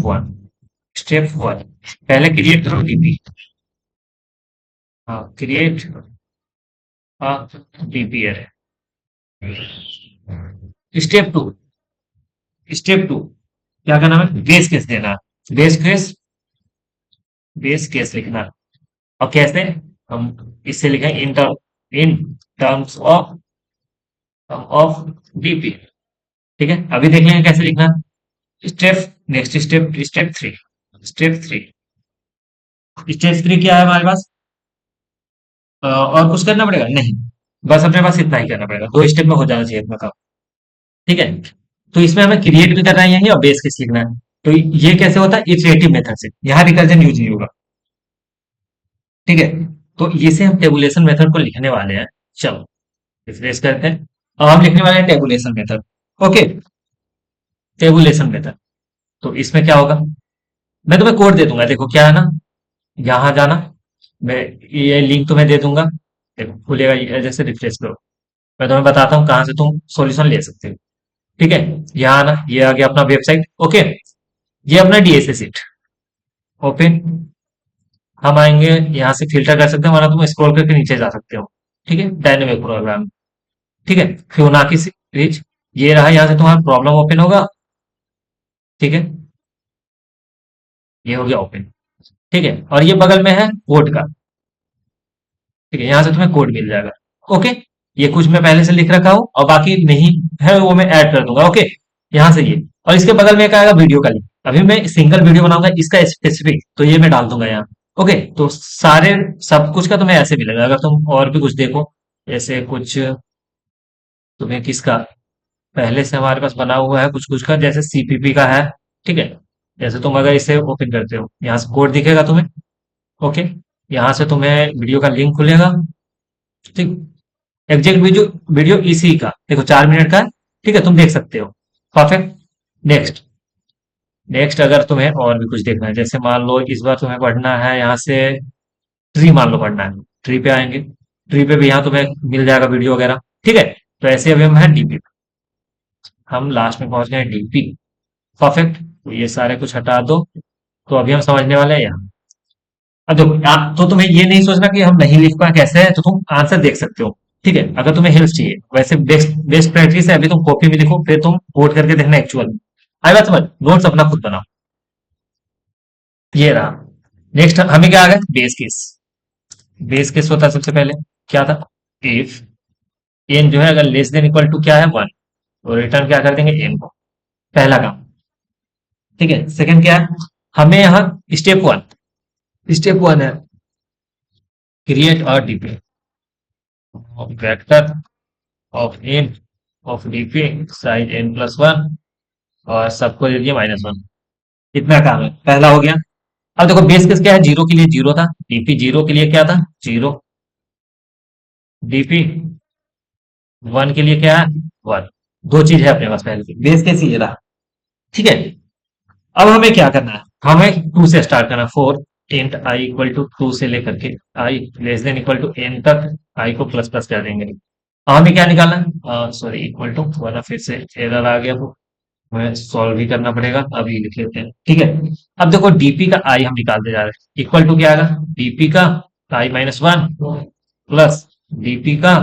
वन, पहले क्रिएट करो डीपी। हाँ, क्रिएट डीपी है। स्टेप टू, स्टेप टू क्या करना है, बेस केस देना है। बेस केस लिखना है। और कैसे, हम इससे लिखेंगे इन टर्म्स ऑफ डीपी। ठीक है, अभी देख लेंगे कैसे लिखना। Step next step, step three, stage 3 क्या है हमारे पास? और कुछ करना पड़ेगा नहीं, बस अपने पास इतना ही करना पड़ेगा, 2 स्टेप में हो जाना चाहिए अपना काम। ठीक है, तो इसमें हमें क्रिएट भी करना है यही और बेस केस लिखना है। तो ये कैसे होता है? इटरेटिव मेथड से, यहाँ रिकर्जन यूज नहीं होगा। ठीक है, तो इसे हम टेबुलेशन मेथड को लिखने वाले हैं। चलो रिफ्रेश करते हैं। अब हम लिखने वाले हैं tabulation method. Okay, tabulation method. तो इसमें क्या होगा, मैं तुम्हें कोड दे दूंगा, देखो क्या है ना, यहाँ जाना, मैं ये लिंक तुम्हें दे दूंगा, देखो खुलेगा, ये जैसे रिफ्रेश करो। मैं तुम्हें बताता हूँ कहाँ से तुम सॉल्यूशन ले सकते हो। ठीक है, यहाँ आना, ये आ गया अपना वेबसाइट। ओके, ये अपना डीएसए सीट ओपन। हम आएंगे यहाँ से फिल्टर कर सकते हैं, वरना तुम स्क्रॉल करके नीचे जा सकते हो। ठीक है, डायनेमिक प्रोग्राम। ठीक है, फिबोनाची सीरीज, ये रहा, यहाँ से तुम्हारा प्रॉब्लम ओपन होगा। ठीक है, ये हो गया ओपन। ठीक है, और ये बगल में है कोड का। ठीक है, यहाँ से तुम्हें कोड मिल जाएगा। ओके, ये कुछ मैं पहले से लिख रखा हूँ और बाकी नहीं है वो मैं ऐड कर दूंगा। ओके, यहाँ से ये, और इसके बगल में एक आएगा वीडियो का लिंक। अभी मैं सिंगल वीडियो बनाऊंगा इसका स्पेसिफिक, तो ये मैं डाल दूंगा यहाँ। ओके, तो सारे सब कुछ का तुम्हें ऐसे मिलेगा। अगर तुम और भी कुछ देखो, जैसे कुछ तुम्हें किसका पहले से हमारे पास बना हुआ है कुछ कुछ का, जैसे सीपीपी का है। ठीक है, जैसे तुम अगर इसे ओपन करते हो, यहाँ से कोड दिखेगा तुम्हें। ओके, यहाँ से तुम्हें वीडियो का लिंक खुलेगा। ठीक, एग्जैक्ट वीडियो, वीडियो इसी का देखो 4 मिनट का है। ठीक है, तुम देख सकते हो। परफेक्ट। नेक्स्ट, नेक्स्ट अगर तुम्हें और भी कुछ देखना है, जैसे मान लो इस बार तुम्हें पढ़ना है यहाँ से ट्री, मान लो पढ़ना है, ट्री पे आएंगे। ट्री पे भी यहाँ तुम्हें मिल जाएगा वीडियो वगैरह। ठीक है, तो ऐसे अभी हम हैं डीपी, हम लास्ट में पहुंच गए डीपी। परफेक्ट, तो ये सारे कुछ हटा दो। तो अभी हम समझने वाले हैं यहाँ। अब देखो तो तुम्हें ये नहीं सोचना कि हम नहीं लिख पाए कैसे है, तो तुम आंसर देख सकते हो। ठीक है, अगर तुम्हें हेल्प चाहिए, वैसे बेस्ट बेस्ट प्रैक्टिस है, अभी तुम कॉपी में लिखो, फिर तुम कोड करके देखना एक्चुअल में। आई बात समझ, नोट्स अपना खुद बनाओ। ये रहा। नेक्स्ट हमें क्या आ गया, बेस केस। बेस केस होता है सबसे पहले, क्या था, इफ एन जो है अगर लेस देन इक्वल टू क्या है 1, तो रिटर्न क्या कर देंगे एन को। पहला काम। ठीक है, सेकंड क्या है, हमें यहाँ स्टेप वन है क्रिएट और DP of vector of n of DP size n+1, और सबको दे दिया -1। इतना काम है, पहला हो गया। अब देखो बेस केस क्या है, जीरो के लिए जीरो था, डीपी जीरो के लिए क्या था, जीरो। डीपी वन के लिए क्या है, 1। दो चीज है अपने पास पहले से, बेस केस ये रहा। ठीक है, अब हमें क्या करना है, हमें टू से स्टार्ट करना है। For int i equal to two से लेकर के i less than equal to n तक, आई को प्लस प्लस कर देंगे। अब हमें क्या निकालना है, सॉरी इक्वल टू, वरना फिर से एरर आ गया, वो हमें सॉल्व भी करना पड़ेगा। अभी लिख लेते हैं। ठीक है, अब देखो डीपी का आई हम निकालते जा रहे हैं, इक्वल टू क्या आएगा, डीपी का i-1 प्लस डीपी का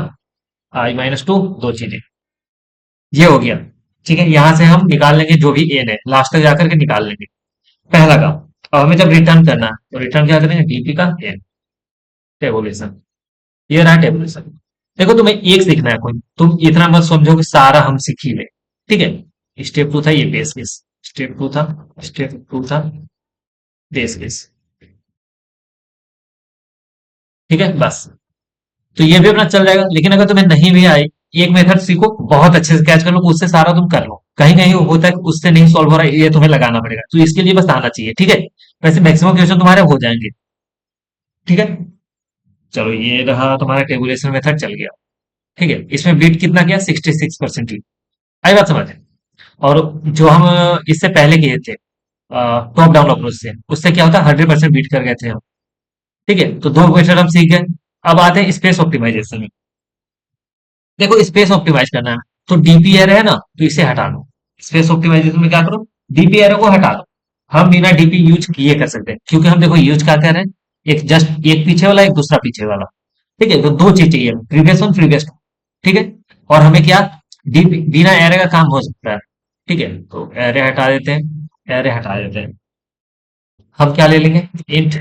i-2, दो चीजें, ये हो गया। ठीक है, यहां से हम निकाल लेंगे जो भी एन है, लास्ट तक जाकर के निकाल लेंगे। पहला काम। अब हमें जब रिटर्न करना है, तो रिटर्न क्या करेंगे, डीपी का एन, टेबुलेशन। ये रहा टेबुलेशन। देखो तुम्हें एक सीखना है, कोई तुम इतना मत समझो कि सारा हम सीख ही ले। ठीक है, स्टेप 2 था ये बेस केस, स्टेप 2 था, स्टेप 2 था बेस केस। ठीक है, बस। तो ये भी अपना चल जाएगा, लेकिन अगर तुम्हें नहीं भी आए, एक मेथड सीखो, बहुत अच्छे से कैच कर लो, उससे सारा तुम कर लो। कहीं कहीं होता है कि उससे नहीं सॉल्व हो रहा है, ये तुम्हें लगाना पड़ेगा, तो इसके लिए बस आना चाहिए। ठीक है, वैसे मैक्सिमम क्वेश्चन तुम्हारे हो जाएंगे। ठीक है, चलो ये रहा तुम्हारा टेबुलेशन मेथड चल गया। ठीक है, इसमें बीट कितना किया, 66% ही। आई बात समझ है? और जो हम इससे पहले किए थे टॉप डाउन अप्रोच से, उससे क्या होता है, 100% बीट कर गए थे हम। ठीक है, तो दो मेथड हम सीख गए। अब आते हैं स्पेस ऑप्टिमाइजेशन में। देखो स्पेस ऑप्टिमाइज करना है, तो डीपी एरे है ना, तो इसे हटा दो। स्पेस ऑप्टिमाइजेशन में क्या करो, डीपी एरे को हटा दो। हम बिना डीपी यूज किए कर सकते हैं, क्योंकि हम देखो यूज क्या कर रहे हैं, एक जस्ट एक पीछे वाला, एक दूसरा पीछे वाला। ठीक है, तो दो चीज चाहिए, प्रीवियस वन प्रीवियस टू। ठीक है, और हमें क्या, डीपी बिना एरे का काम हो सकता है। ठीक है, तो एरे हटा देते हैं, एरे हटा देते हैं। हम क्या ले लेंगे, इंट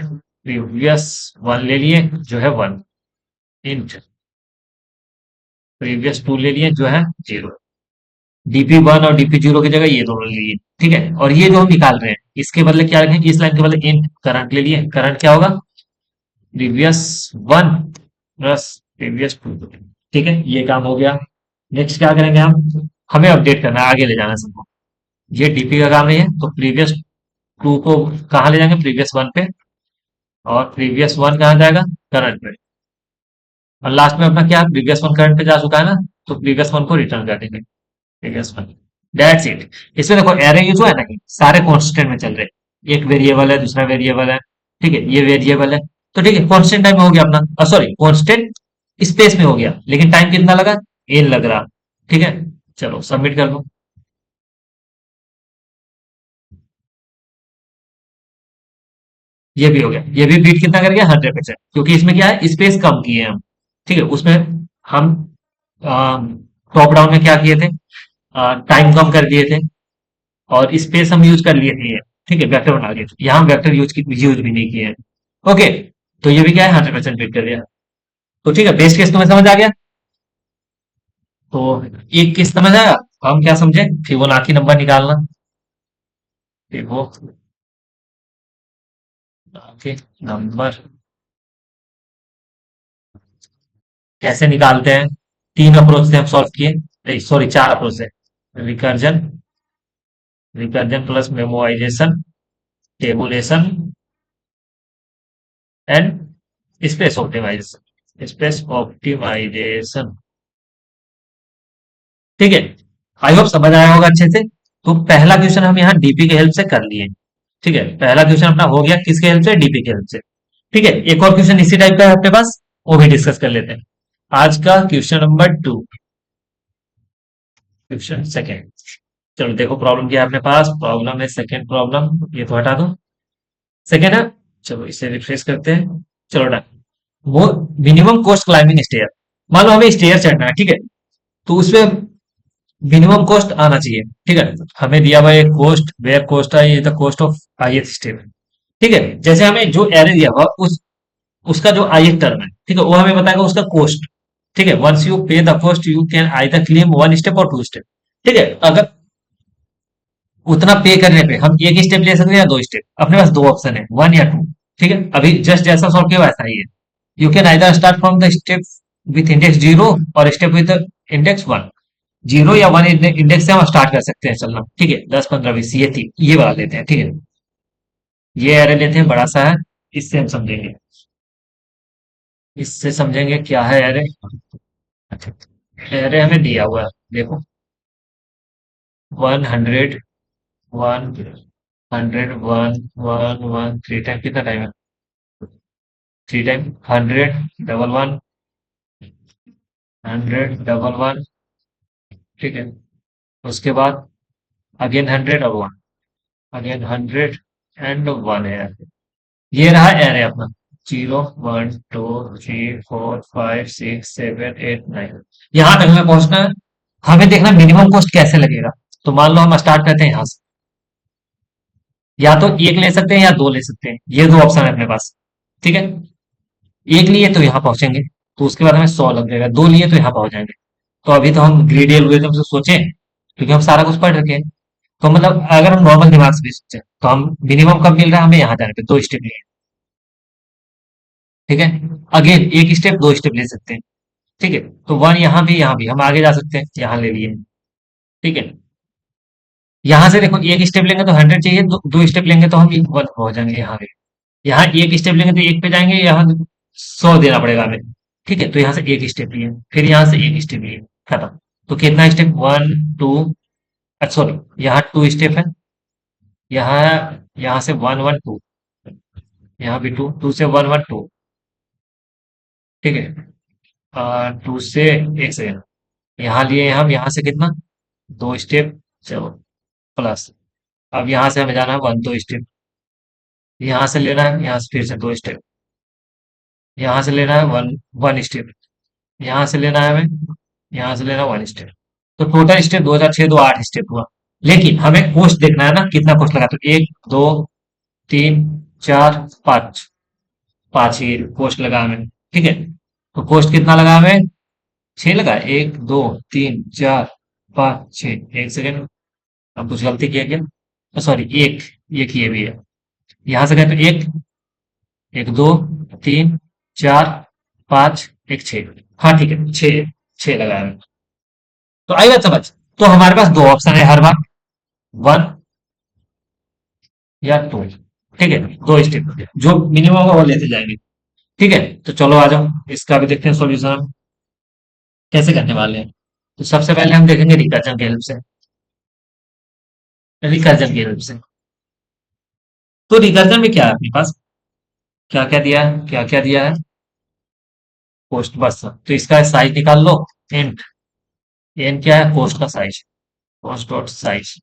प्रीवियस वन ले लिए जो है 1, इंट प्रीवियस टू ले लिए जो है 0। DP1 और DP0 की जगह ये दोनों ले लिए, ठीक है। और ये जो हम निकाल रहे हैं इसके बदले क्या रखें, इस लाइन के बदले इन करंट ले लिए। करंट क्या होगा, previous one plus previous two, ठीक है। ये काम हो गया। नेक्स्ट क्या करेंगे हम, हमें अपडेट करना है, आगे ले जाना है सबको। ये डीपी का काम नहीं है, तो प्रीवियस टू को कहाँ ले जाएंगे, प्रीवियस वन पे। और प्रीवियस वन कहाँ जाएगा, करंट पे। और लास्ट में अपना क्या, प्रीवियस वन करंट पे जा चुका है ना, तो प्रीवियस वन को रिटर्न कर देंगे, प्रीवियस वन। That's it. इसमें देखो एरे यूज हुआ है ना, कि सारे कांस्टेंट में चल रहे हैं। एक वेरिएबल है, दूसरा वेरिएबल है, ठीक है, ये वेरिएबल है। तो ठीक है, कांस्टेंट टाइम में हो गया अपना, सॉरी कांस्टेंट स्पेस में हो गया, लेकिन टाइम कितना लगा, एन लग रहा, ठीक है। चलो सबमिट कर दो। ये भी हो गया, ये भी बीट कितना कर गया, 100%, क्योंकि इसमें क्या है, स्पेस कम किए हैं हम, ठीक है। उसमें हम टॉप डाउन में क्या किए थे, टाइम कम कर दिए थे, और स्पेस हम यूज कर लिए थे, ठीक है, वेक्टर बना लिए थे। यहाँ वेक्टर यूज भी नहीं किए हैं। ओके, तो ये भी क्या है, 100% बीट कर दिया। तो ठीक है, बेस्ट केस तुम्हें समझ आ गया। तो एक केस समझ आया, हम क्या समझे, फिबोनाची नंबर निकालना। फिबोनाची नंबर कैसे निकालते हैं, तीन अप्रोच से हम सॉल्व किए, सॉरी चार अप्रोच से। Recursion, recursion plus memorisation, tabulation and space optimisation, space optimisation, ठीक है। आई होप समझ आया होगा अच्छे से। तो पहला क्वेश्चन हम यहाँ डीपी के हेल्प से कर लिए, ठीक है। पहला क्वेश्चन अपना हो गया किसके हेल्प से, डीपी के हेल्प से, ठीक है। एक और क्वेश्चन इसी टाइप का है अपने पास, वो भी डिस्कस कर लेते हैं। आज का क्वेश्चन नंबर 2, क्वेश्चन सेकेंड। चलो देखो प्रॉब्लम क्या है अपने पास, प्रॉब्लम है सेकेंड प्रॉब्लम, ये तो हटा दो, सेकेंड है। चलो इसे रिफ्रेश करते हैं। चलो डन। वो मिनिमम कॉस्ट क्लाइंबिंग स्टेयर, मान लो हमें स्टेयर चढ़ना है, ठीक है। तो उसमें मिनिमम कॉस्ट आना चाहिए, ठीक है। हमें दिया हुआ एक कॉस्ट, वेयर कॉस्ट है, ये the cost of I step, ठीक है। जैसे हमें जो एरे दिया हुआ उस उसका जो आई टर्म है, ठीक है, वो हमें बताएगा उसका कॉस्ट, ठीक है। वंस यू पे the cost you can either claim one step और टू स्टेप, ठीक है। अगर उतना पे करने पे हम एक स्टेप ले सकते हैं या दो स्टेप, अपने पास दो ऑप्शन है, वन या टू, ठीक है। अभी जस्ट जैसा सॉल्व किया वैसा ही है। You can either start from the step with index zero और step with index one. Zero या वन इंडेक्स से हम स्टार्ट कर सकते हैं चलना, ठीक है। 10 15 20 ये थी, ये वाला लेते हैं, ठीक है। ये एरे लेते हैं, बड़ा सा है, इससे हम समझेंगे, इससे समझेंगे क्या है एरे। एरे हमें दिया हुआ है, देखो 100 100 1 1 1 थ्री टाइम, कितना टाइम है, थ्री टाइम 100 1 1 ठीक है। उसके बाद अगेन 100 और 1, अगेन 100 एंड 1 है। ये रहा एरे अपना, 0 1 2 3 4 5 6 7 8 9, यहाँ तक हमें पहुंचना है। हमें देखना मिनिमम कॉस्ट कैसे लगेगा। तो मान लो हम स्टार्ट करते हैं यहाँ से, या तो एक ले सकते हैं या दो ले सकते हैं, ये दो ऑप्शन है अपने पास, ठीक है। एक लिए तो यहाँ पहुंचेंगे, तो उसके बाद हमें 100 लग जाएगा, दो लिए तो यहाँ पहुंच जाएंगे। तो अभी तो हम ग्रीडी एल्गोरिथम से सोचें, क्योंकि हम सारा कुछ पढ़ रखे हैं। तो मतलब अगर हम नॉर्मल दिमाग से भी सोचें, तो हम मिनिमम कब मिल रहा है हमें, यहाँ जाने पे दो स्टेप लिए, ठीक है। अगेन एक स्टेप दो स्टेप ले सकते हैं, ठीक है। तो वन यहाँ भी हम आगे जा सकते हैं, यहाँ ले लिए, ठीक है। यहाँ से देखो एक स्टेप लेंगे तो 100 चाहिए, दो स्टेप लेंगे तो हम वन पहुंच जाएंगे यहाँ पे। यहाँ एक स्टेप लेंगे तो एक पे जाएंगे, यहाँ 100 देना पड़ेगा हमें, ठीक है। तो यहाँ से एक स्टेप लिए, फिर यहाँ से एक स्टेप लिए, खत्म। तो कितना स्टेप, वन टू, सॉरी यहाँ टू स्टेप है, यहाँ यहाँ से वन वन टू, यहाँ भी टू, टू से वन वन टू, ठीक है। टू से, एक सेकेंड, यहाँ लिए हम, यहाँ से कितना, दो स्टेप, चलो प्लस। अब यहाँ से हमें जाना है वन, दो स्टेप, यहाँ से लेना है, यहाँ से फिर से दो स्टेप, यहाँ से लेना है वन, वन स्टेप, यहाँ से लेना है हमें, यहाँ से लेना वन स्टेप। तो टोटल स्टेप 2006 दो 8 स्टेप हुआ। लेकिन हमें कोस्ट देखना है ना, कितना कोस्ट लगा, तो एक दो तीन चार पाँच, पांच ही कोस्ट लगा हमें, ठीक है। तो कोस्ट कितना लगा हमें, 6 लगा, एक दो तीन चार 5 6 एक सेकेंड। अब कुछ गलती किया क्या? सॉरी, एक एक ये भी है। यहां से कहते एक, एक दो, तीन, चार, पांच, एक छह। हाँ ठीक है, छह। छह लगाया मैंने। तो आई बात समझ। तो हमारे पास दो ऑप्शन है हर बार, वन या टू। ठीक है, दो स्टेप जो मिनिमम होगा वो लेते जाएंगे। ठीक है, तो चलो आ जाओ, इसका भी देखते हैं सॉल्यूशन हम कैसे करने वाले हैं। तो सबसे पहले हम देखेंगे रिकर्जन की हेल्प से। रिकर्जन की हेल्प से। तो रिकर्जन में क्या है अपने पास, क्या क्या दिया है, क्या क्या दिया है? पोस्ट बस, तो इसका साइज निकाल लो। इंट एन क्या है? पोस्ट का साइज। Post dot size.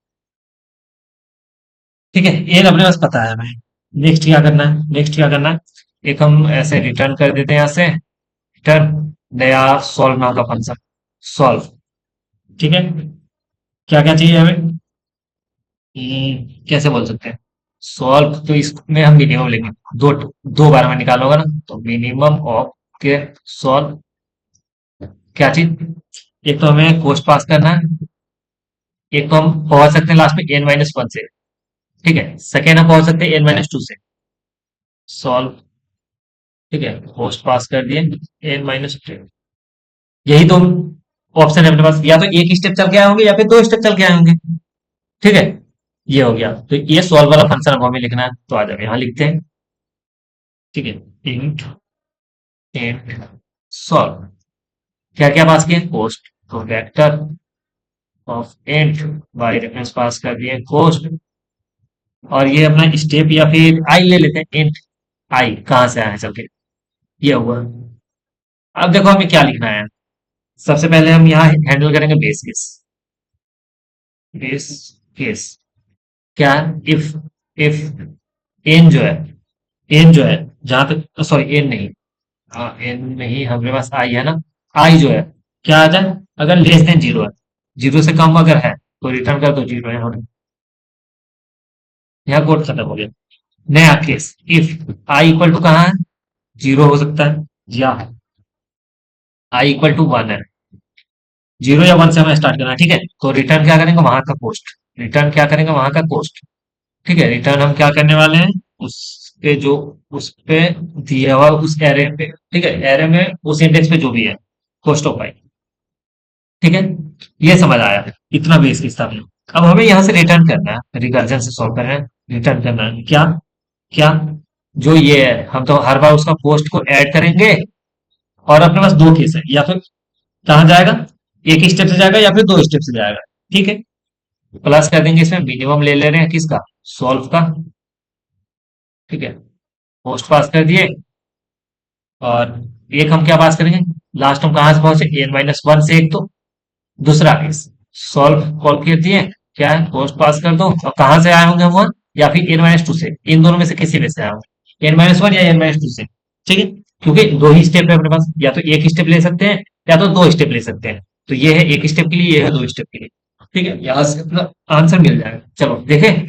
ठीक है, एन अपने पास पता है हमें। नेक्स्ट क्या करना है, नेक्स्ट क्या करना है? एक हम ऐसे रिटर्न कर देते हैं यहाँ से, रिटर्न नया सॉल्व नाम का फंक्शन। सॉल्व। ठीक है, क्या क्या चाहिए हमें? कैसे बोल सकते हैं? सॉल्व, तो इसमें हम मिनिमम लेंगे। दो, दो बार में निकाला होगा ना, तो मिनिमम ऑफ के सॉल्व। क्या चीज? एक तो हमें कोस्ट पास करना है, एक तो हम पहुंच सकते हैं लास्ट में एन माइनस वन से। ठीक है, सेकेंड हम पहुंच सकते हैं एन माइनस टू से। सॉल्व। ठीक है, कोस्ट पास कर दिए, एन माइनस टू। यही दो ऑप्शन है अपने पास, या तो एक स्टेप चल के आए होंगे या फिर दो स्टेप चल के आए होंगे। ठीक है, ये हो गया। तो ये सॉल्व वाला फंक्शन अब हमें लिखना है, तो आ जाओ यहाँ लिखते हैं। ठीक है, इंट इंट सॉल्व। क्या क्या पास किए? कोस्ट। तो vector of int by reference pass कर दिए कोस्ट। और ये अपना स्टेप या फिर आई ले लेते हैं, इंट आई कहां से आया है चल के। ये हुआ। अब देखो हमें क्या लिखना है। सबसे पहले हम यहाँ हैंडल करेंगे बेस केस। बेस केस क्या? इफ इफ एन जो है, एन जो है, जहां तक, सॉरी एन नहीं, हाँ एन नहीं, हमारे पास आई है ना। आई जो है, क्या आ जाए? अगर लेस देन जीरो है, जीरो से कम अगर है तो रिटर्न कर दो जीरो है। यहाँ कोड खत्म हो गया। नया case, if i equal to कहाँ है? जीरो हो सकता है, या आई इक्वल टू वन है। जीरो या वन से हमें स्टार्ट करना है। ठीक है, तो रिटर्न क्या करेंगे? वहां का पोस्ट। रिटर्न क्या करेंगे? वहां का पोस्ट। ठीक है, रिटर्न हम क्या करने वाले हैं? उसके जो, उस पे दिया हुआ उस एरे पे, ठीक है, एरे में उस इंडेक्स पे जो भी है, पोस्ट ऑफ आई। ठीक है, ये समझ आया, इतना बेस किस्सा में। अब हमें यहाँ से रिटर्न करना है, रिकर्जन से सॉल्व करना है। रिटर्न करना है क्या? क्या? जो ये है, हम तो हर बार उसका पोस्ट को ऐड करेंगे। और अपने पास दो केस है, या फिर कहाँ जाएगा? एक स्टेप से जाएगा या फिर दो स्टेप से जाएगा। ठीक है, प्लस कर देंगे, इसमें मिनिमम ले ले रहे हैं किसका? सॉल्व का। ठीक है, पोस्ट पास कर दिए। और एक हम क्या पास करेंगे? लास्ट हम कहां से पहुंचे? एन माइनस वन से एक, तो दूसरा केस सॉल्व कॉल कर दिए। क्या है? पोस्ट पास कर दो, और कहां से आए होंगे हम वहां, या फिर एन माइनस टू से, इन दोनों में से किसी में से आए होंगे, एन माइनस वन या एन माइनस टू से। ठीक है, क्योंकि दो ही स्टेप है अपने पास, या तो एक स्टेप ले सकते हैं या तो दो स्टेप ले सकते हैं। तो ये है एक स्टेप के लिए, ये है दो स्टेप के लिए। ठीक है, यहां से अपना आंसर मिल जाएगा। चलो देखें,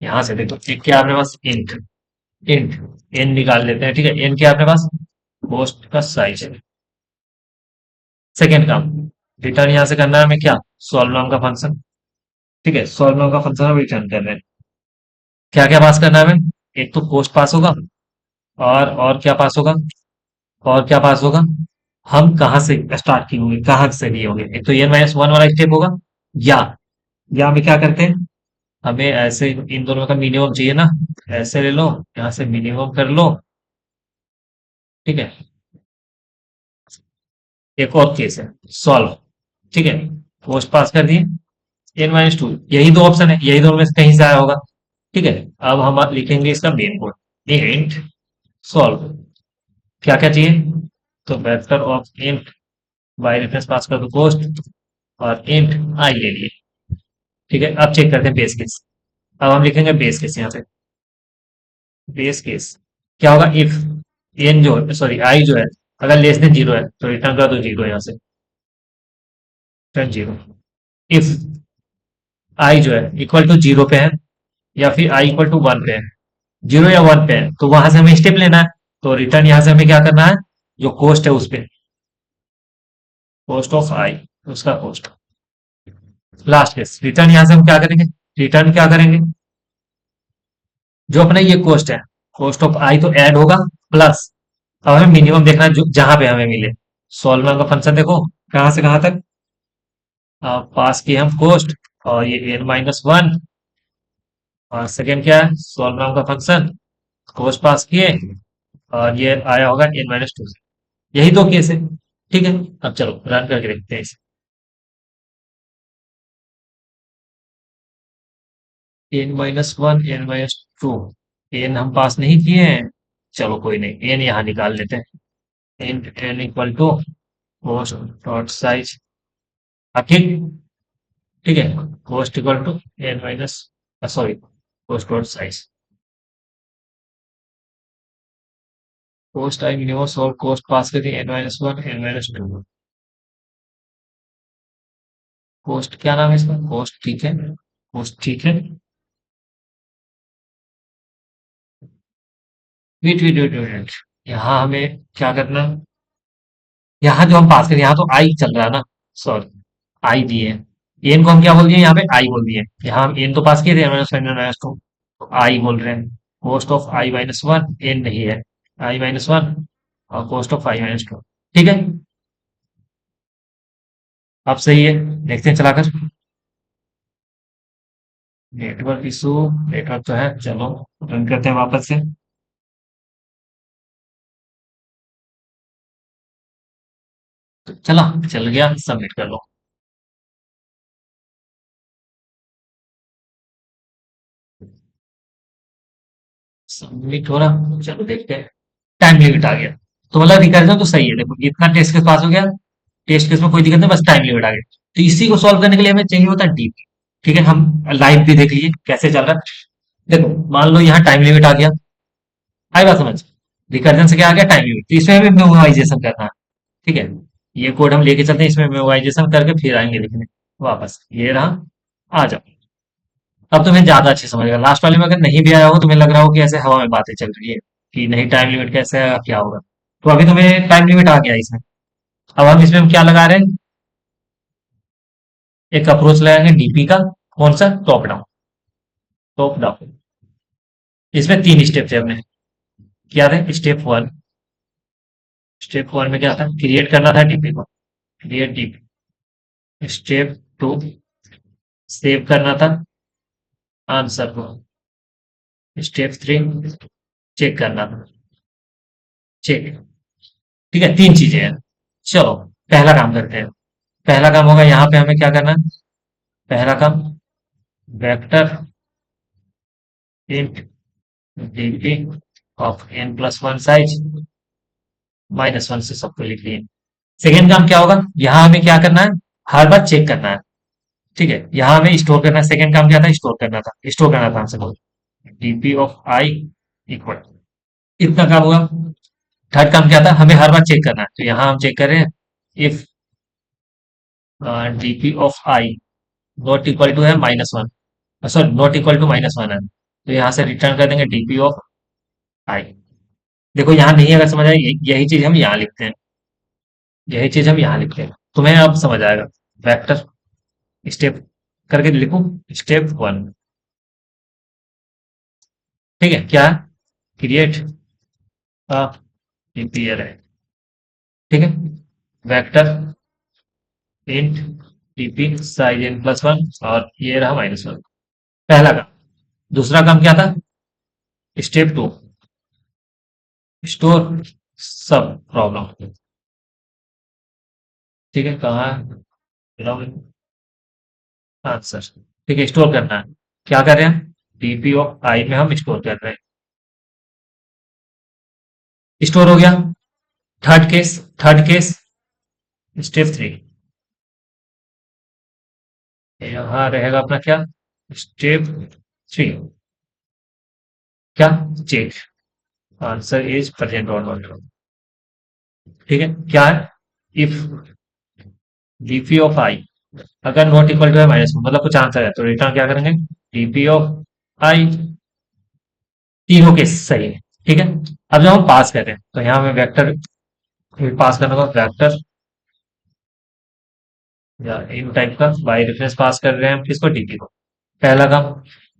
यहां से देखो एक क्या अपने पास? इंट इंट एन निकाल लेते हैं। ठीक है, एन क्या अपने पास? पोस्ट का साइज है। सेकेंड काम, रिटर्न यहां से करना है हमें क्या? सॉल्व नाम का फंक्शन। ठीक है, सॉल्व नाम का फंक्शन हम रिटर्न कर रहे हैं। क्या क्या पास करना है हमें? एक तो पोस्ट पास होगा, और क्या पास होगा? और क्या पास होगा? हम कहाँ से स्टार्ट किए होंगे, कहाँ से लिए होंगे? एक तो एन माइनस वन वाला स्टेप होगा, या या हमें क्या करते हैं? हमें ऐसे इन दोनों का मिनिमम चाहिए ना, ऐसे ले लो, यहाँ से मिनिमम कर लो। ठीक है, एक और केस है, सॉल्व। ठीक है, पोस्ट पास कर दिए, एन माइनस टू, यही दो ऑप्शन है, यही दोनों में से कहीं से आया होगा। ठीक है, अब हम लिखेंगे इसका मेन कोड, इंट सॉल्व। क्या क्या चाहिए? तो vector of int by reference pass कर दो पोस्ट, और इंट आई ले लिए। ठीक है, अब चेक करते हैं बेस केस। अब हम लिखेंगे बेस केस यहाँ पे। बेस केस क्या होगा? इफ एन जो, सॉरी आई जो है, अगर लेस देन जीरो है तो रिटर्न कर दो जीरो यहाँ से, रिटर्न जीरो। इफ आई जो है इक्वल टू जीरो पे है, या फिर आई इक्वल टू वन पे है, जीरो या वन पे है, तो वहां से हमें स्टेप लेना है। तो रिटर्न यहां से हमें क्या करना है? जो कोस्ट है उस पे, कोस्ट ऑफ आई, उसका कोस्ट। लास्ट केस रिटर्न, यहां से हम क्या करेंगे, रिटर्न क्या करेंगे, जो अपना ये कोस्ट है, कोस्ट ऑफ आई तो ऐड होगा, प्लस अब हमें मिनिमम देखना है जो जहां पे हमें मिले। सॉल्व नाम का फंक्शन देखो, कहां से कहां तक पास किए हम कोस्ट, और ये n-1, और सेकेंड क्या है, सॉल्व नाम का फंक्शन, कोस्ट पास किए, और ये आया होगा n-2। यही दो केस है। ठीक है, अब चलो रन करके देखते हैं इसे। n-1, n-2, एन हम पास नहीं किए हैं, चलो कोई नहीं, एन यहाँ निकाल लेते हैं। N equal to cost dot size, ठीक, ठीक है, cost equal to n-, sorry, cost dot size, cost i minimum और कोस्ट पास कर दिए n-1, n-2, कोस्ट क्या नाम है इसका, कोस्ट, ठीक है, कोस्ट ठीक है। वेट वेट वेट वेट, यहाँ हमें क्या करना है, यहाँ जो हम पास करें, यहाँ तो आई चल रहा है ना, सॉरी, आई दिए है, एन को हम क्या बोल दिए, यहाँ पे आई बोल दिए, यहाँ हम एन तो पास किए थे -1 -2, तो आई बोल रहे हैं, कोस्ट ऑफ i-1, एन नहीं है, i-1 और कोस्ट ऑफ i-2, ठीक है। अब सही है, देखते हैं चलाकर। नेटवर्क इशू, नेटवर्क तो है, चलो रन करते हैं वापस से। तो चला, चल गया, सबमिट कर लो। सबमिट हो रहा, चलो देखते हैं। टाइम लिमिट आ गया, तो मतलब रिकर्जन तो सही है, देखो इतना टेस्ट केस पास हो गया, टेस्ट केस में कोई दिक्कत नहीं, बस टाइम लिमिट आ गया। तो इसी को सॉल्व करने के लिए हमें चाहिए होता है डीपी। ठीक है, हम लाइव भी देख लीजिए कैसे चल रहा है। देखो मान लो यहाँ टाइम लिमिट आ गया, आई बात समझ, रिकर्जन से क्या आ गया, टाइम लिमिट, तो इसमें हमें मेमोराइजेशन करना है। ठीक है, ये कोड हम लेके चलते हैं, इसमें मेमोराइजेशन करके फिर आएंगे लिखने वापस, ये रहा, आ जाओ। अब तुम्हें ज्यादा अच्छे समझेगा, लास्ट वाले में अगर नहीं भी आया हो, तुम्हें लग रहा हो कि ऐसे हवा में बातें चल रही है कि नहीं टाइम लिमिट कैसे है क्या होगा, तो अभी तुम्हें टाइम लिमिट आ गया इसमें। अब हम इसमें हम क्या लगा रहे हैं, एक अप्रोच लगाएंगे डीपी का, कौन सा, टॉप डाउन, टॉप डाउन। इसमें तीन स्टेप थे अपने, क्या थे, स्टेप वन, स्टेप वन में क्या था, क्रिएट करना था डीपी को, create DP. Step two, save करना था आंसर को। स्टेप थ्री, चेक करना था, चेक। ठीक है, तीन चीजें हैं। चलो पहला काम करते हैं। पहला काम होगा, यहाँ पे हमें क्या करना है, पहला काम, vector int DP of n+1 size, -1 से सबको लिख लिए। सेकेंड काम क्या होगा, यहाँ हमें क्या करना है, हर बार चेक करना है। ठीक है, यहाँ हमें स्टोर करना है, सेकेंड काम क्या था, स्टोर करना था, स्टोर करना था हमसे बोल, डीपी ऑफ आई इक्वल, इतना काम हुआ। थर्ड काम क्या था, हमें हर बार चेक करना है, तो यहाँ हम चेक कर रहे हैं, if DP of i not equal to है -1, सॉरी नॉट इक्वल टू -1 है, तो यहाँ से रिटर्न कर देंगे डीपी ऑफ आई। देखो यहाँ नहीं अगर समझ आए, यही चीज हम यहाँ लिखते हैं, यही चीज हम यहाँ लिखते हैं, तुम्हें अब समझ आएगा। वेक्टर स्टेप करके लिखो, स्टेप वन, ठीक है, क्या है, क्रिएट डीपी अरे, ठीक है, vector int DP size n+1, और ये रहा -1, पहला काम। दूसरा काम क्या था, स्टेप टू, स्टोर सब प्रॉब्लम। ठीक है, कहाँ आंसर, ठीक है, स्टोर करना है, क्या कर रहे हैं, डीपी ऑफ आई में हम स्टोर कर रहे हैं, स्टोर हो गया। Third case, third case, step three, यहाँ रहेगा अपना क्या, स्टेप थ्री, क्या, चेक आंसर इज प्रेजेंट और नॉट। ठीक है, क्या है, इफ डीपी ऑफ आई अगर नॉट इक्वल टू है -1, मतलब कुछ आंसर है, तो रिटर्न क्या करेंगे, डीपी ऑफ आई, तीनों केस सही है। ठीक है, अब जब हम पास कर रहे हैं, तो यहाँ हमें वेक्टर पास करना होगा, वेक्टर या इन टाइप का बाय रेफरेंस पास कर रहे हैं हम किसको, डीपी को। पहला काम।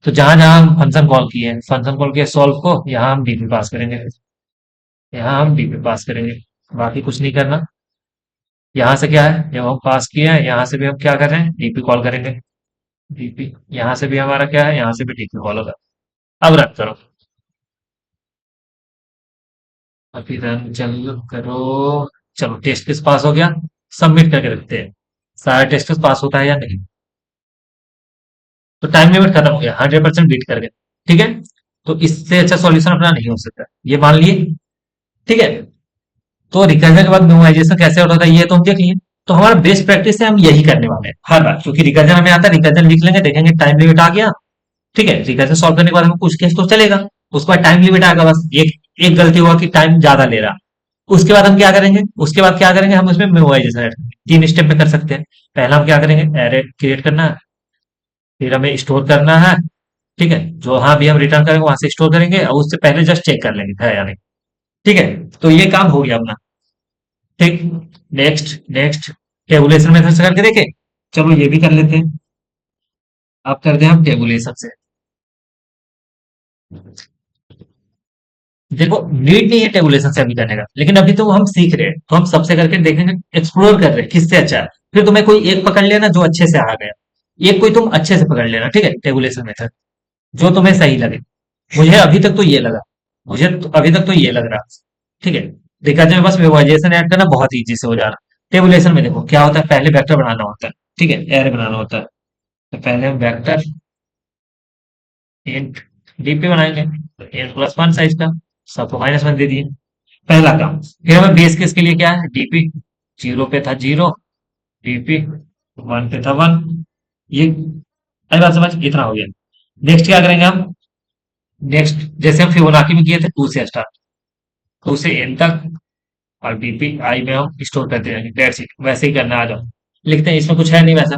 तो जहां जहां हम फंक्शन कॉल किए हैं, फंक्शन कॉल किए सॉल्व को, यहाँ हम डीपी पास करेंगे, यहाँ हम डीपी पास करेंगे, बाकी कुछ नहीं करना। यहाँ से क्या है, जब हम पास किए हैं यहाँ से भी हम क्या कर रहे हैं, डीपी कॉल करेंगे। डीपी यहाँ से भी हमारा क्या है, यहाँ से भी डीपी कॉल होगा। अब रन करो, अभी रन चल करो। चलो टेस्ट केस पास हो गया, सबमिट करके रखते हैं सारा टेस्ट केस पास होता है या नहीं। तो टाइम लिमिट खत्म हो गया, 100% बीट कर गए। ठीक है, तो इससे अच्छा सॉल्यूशन अपना नहीं हो सकता, ये मान लिए। ठीक है, तो रिकर्जन के बाद मेमोराइजेशन कैसे होता था ये तो हम देख लिए। तो हमारा बेस्ट प्रैक्टिस है, हम यही करने वाले हैं हर बार, क्योंकि रिकर्जन हमें आता है, रिकर्जन लिख लेंगे, देखेंगे टाइम लिमिट आ गया। ठीक है, रिकर्जन सॉल्व करने के बाद हमें कुछ केस तो चलेगा, उसके बाद टाइम लिमिट आएगा, बस एक एक गलती हुआ कि टाइम ज्यादा ले रहा। उसके बाद हम क्या करेंगे, उसके बाद क्या करेंगे, हम उसमें मेमोराइजेशन ऐड करेंगे। 3 स्टेप में कर सकते हैं। पहला हम क्या करेंगे, एरे क्रिएट करना है, फिर हमें स्टोर करना है। ठीक है, जो हाँ भी हम रिटर्न करेंगे वहां से स्टोर करेंगे, और उससे पहले जस्ट चेक कर लेंगे है या नहीं। ठीक है, तो ये काम हो गया अपना। ठीक, नेक्स्ट नेक्स्ट टेबुलेशन मेथड से करके देखें। चलो ये भी कर लेते हैं। अब करते हैं हम टेबुलेशन से। देखो नीड नहीं है टेबुलेशन से अभी करने का, लेकिन अभी तो हम सीख रहे हैं, तो हम सबसे करके देखेंगे, एक्सप्लोर कर रहे हैं किससे अच्छा है। फिर तुम्हें कोई एक पकड़ लेना जो अच्छे से आ गया, एक कोई तुम अच्छे से पकड़ लेना, ठीक है, टेबुलेशन मेथड जो तुम्हें सही लगे। मुझे अभी तक तो ये लगा, मुझे तो अभी तक तो ये लग रहा। ठीक है, देखा जाए बस मेमोराइजेशन ऐड करना बहुत इजी से हो जा रहा। टेबुलेशन में देखो क्या होता है, पहले वेक्टर बनाना होता है, ठीक है, एरे बनाना होता है। तो पहले हम वेक्टर इंट डीपी बनाएंगे, तो n+1 साइज का, सबको -1 दे दिए, पहला काम। फिर हमें बेस केस के लिए क्या है, डीपी 0 पे था 0, डीपी 1 पे था 1। ये आई बात समझ, इतना हो गया। नेक्स्ट क्या करेंगे हम, नेक्स्ट जैसे हम फिबोनाची में किए थे 2 से स्टार्ट, 2 से n तक, और डीपी आई में हम स्टोर करते रहेंगे, दैट्स इट, वैसे ही करना। आ जाओ लिखते हैं, इसमें कुछ है नहीं वैसा।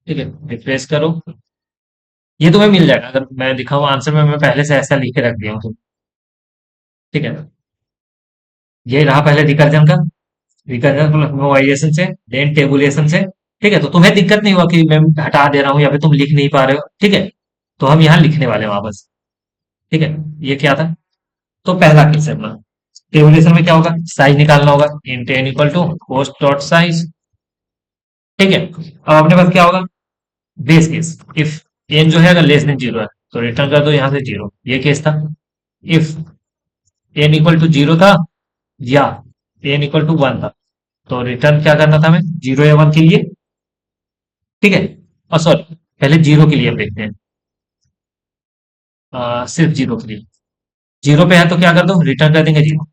ठीक है, रिफ्रेश करो, ये तुम्हें मिल जाएगा, अगर मैं दिखाऊं आंसर में, मैं पहले से ऐसा लिख के रख दिया हूँ। ठीक है, ये रहा पहले रिकर्जन का, रिकर्जन मेमोराइजेशन से, देन टेबुलेशन से। ठीक है, तो तुम्हें दिक्कत नहीं हुआ कि मैं हटा दे रहा हूँ या फिर तुम लिख नहीं पा रहे हो। ठीक है, तो हम यहाँ लिखने वाले हैं वापस। ठीक है, ये क्या था, तो पहला केस है अपना। टेबुलेशन में क्या होगा, साइज निकालना होगा, int n equal to post dot size. ठीक है, अब अपने पास क्या होगा, बेस केस, इफ एन जो है अगर लेस देन 0 है तो रिटर्न कर दो यहाँ से 0, ये केस था। इफ एन इक्वल टू 0 था, या एन इक्वल टू 1 था, तो रिटर्न क्या करना था हमें, 0 या 1 के लिए। ठीक है, और सॉरी, पहले 0 के लिए हम देखते हैं, सिर्फ 0 के लिए। 0 पे है तो क्या कर दो, रिटर्न कर देंगे 0।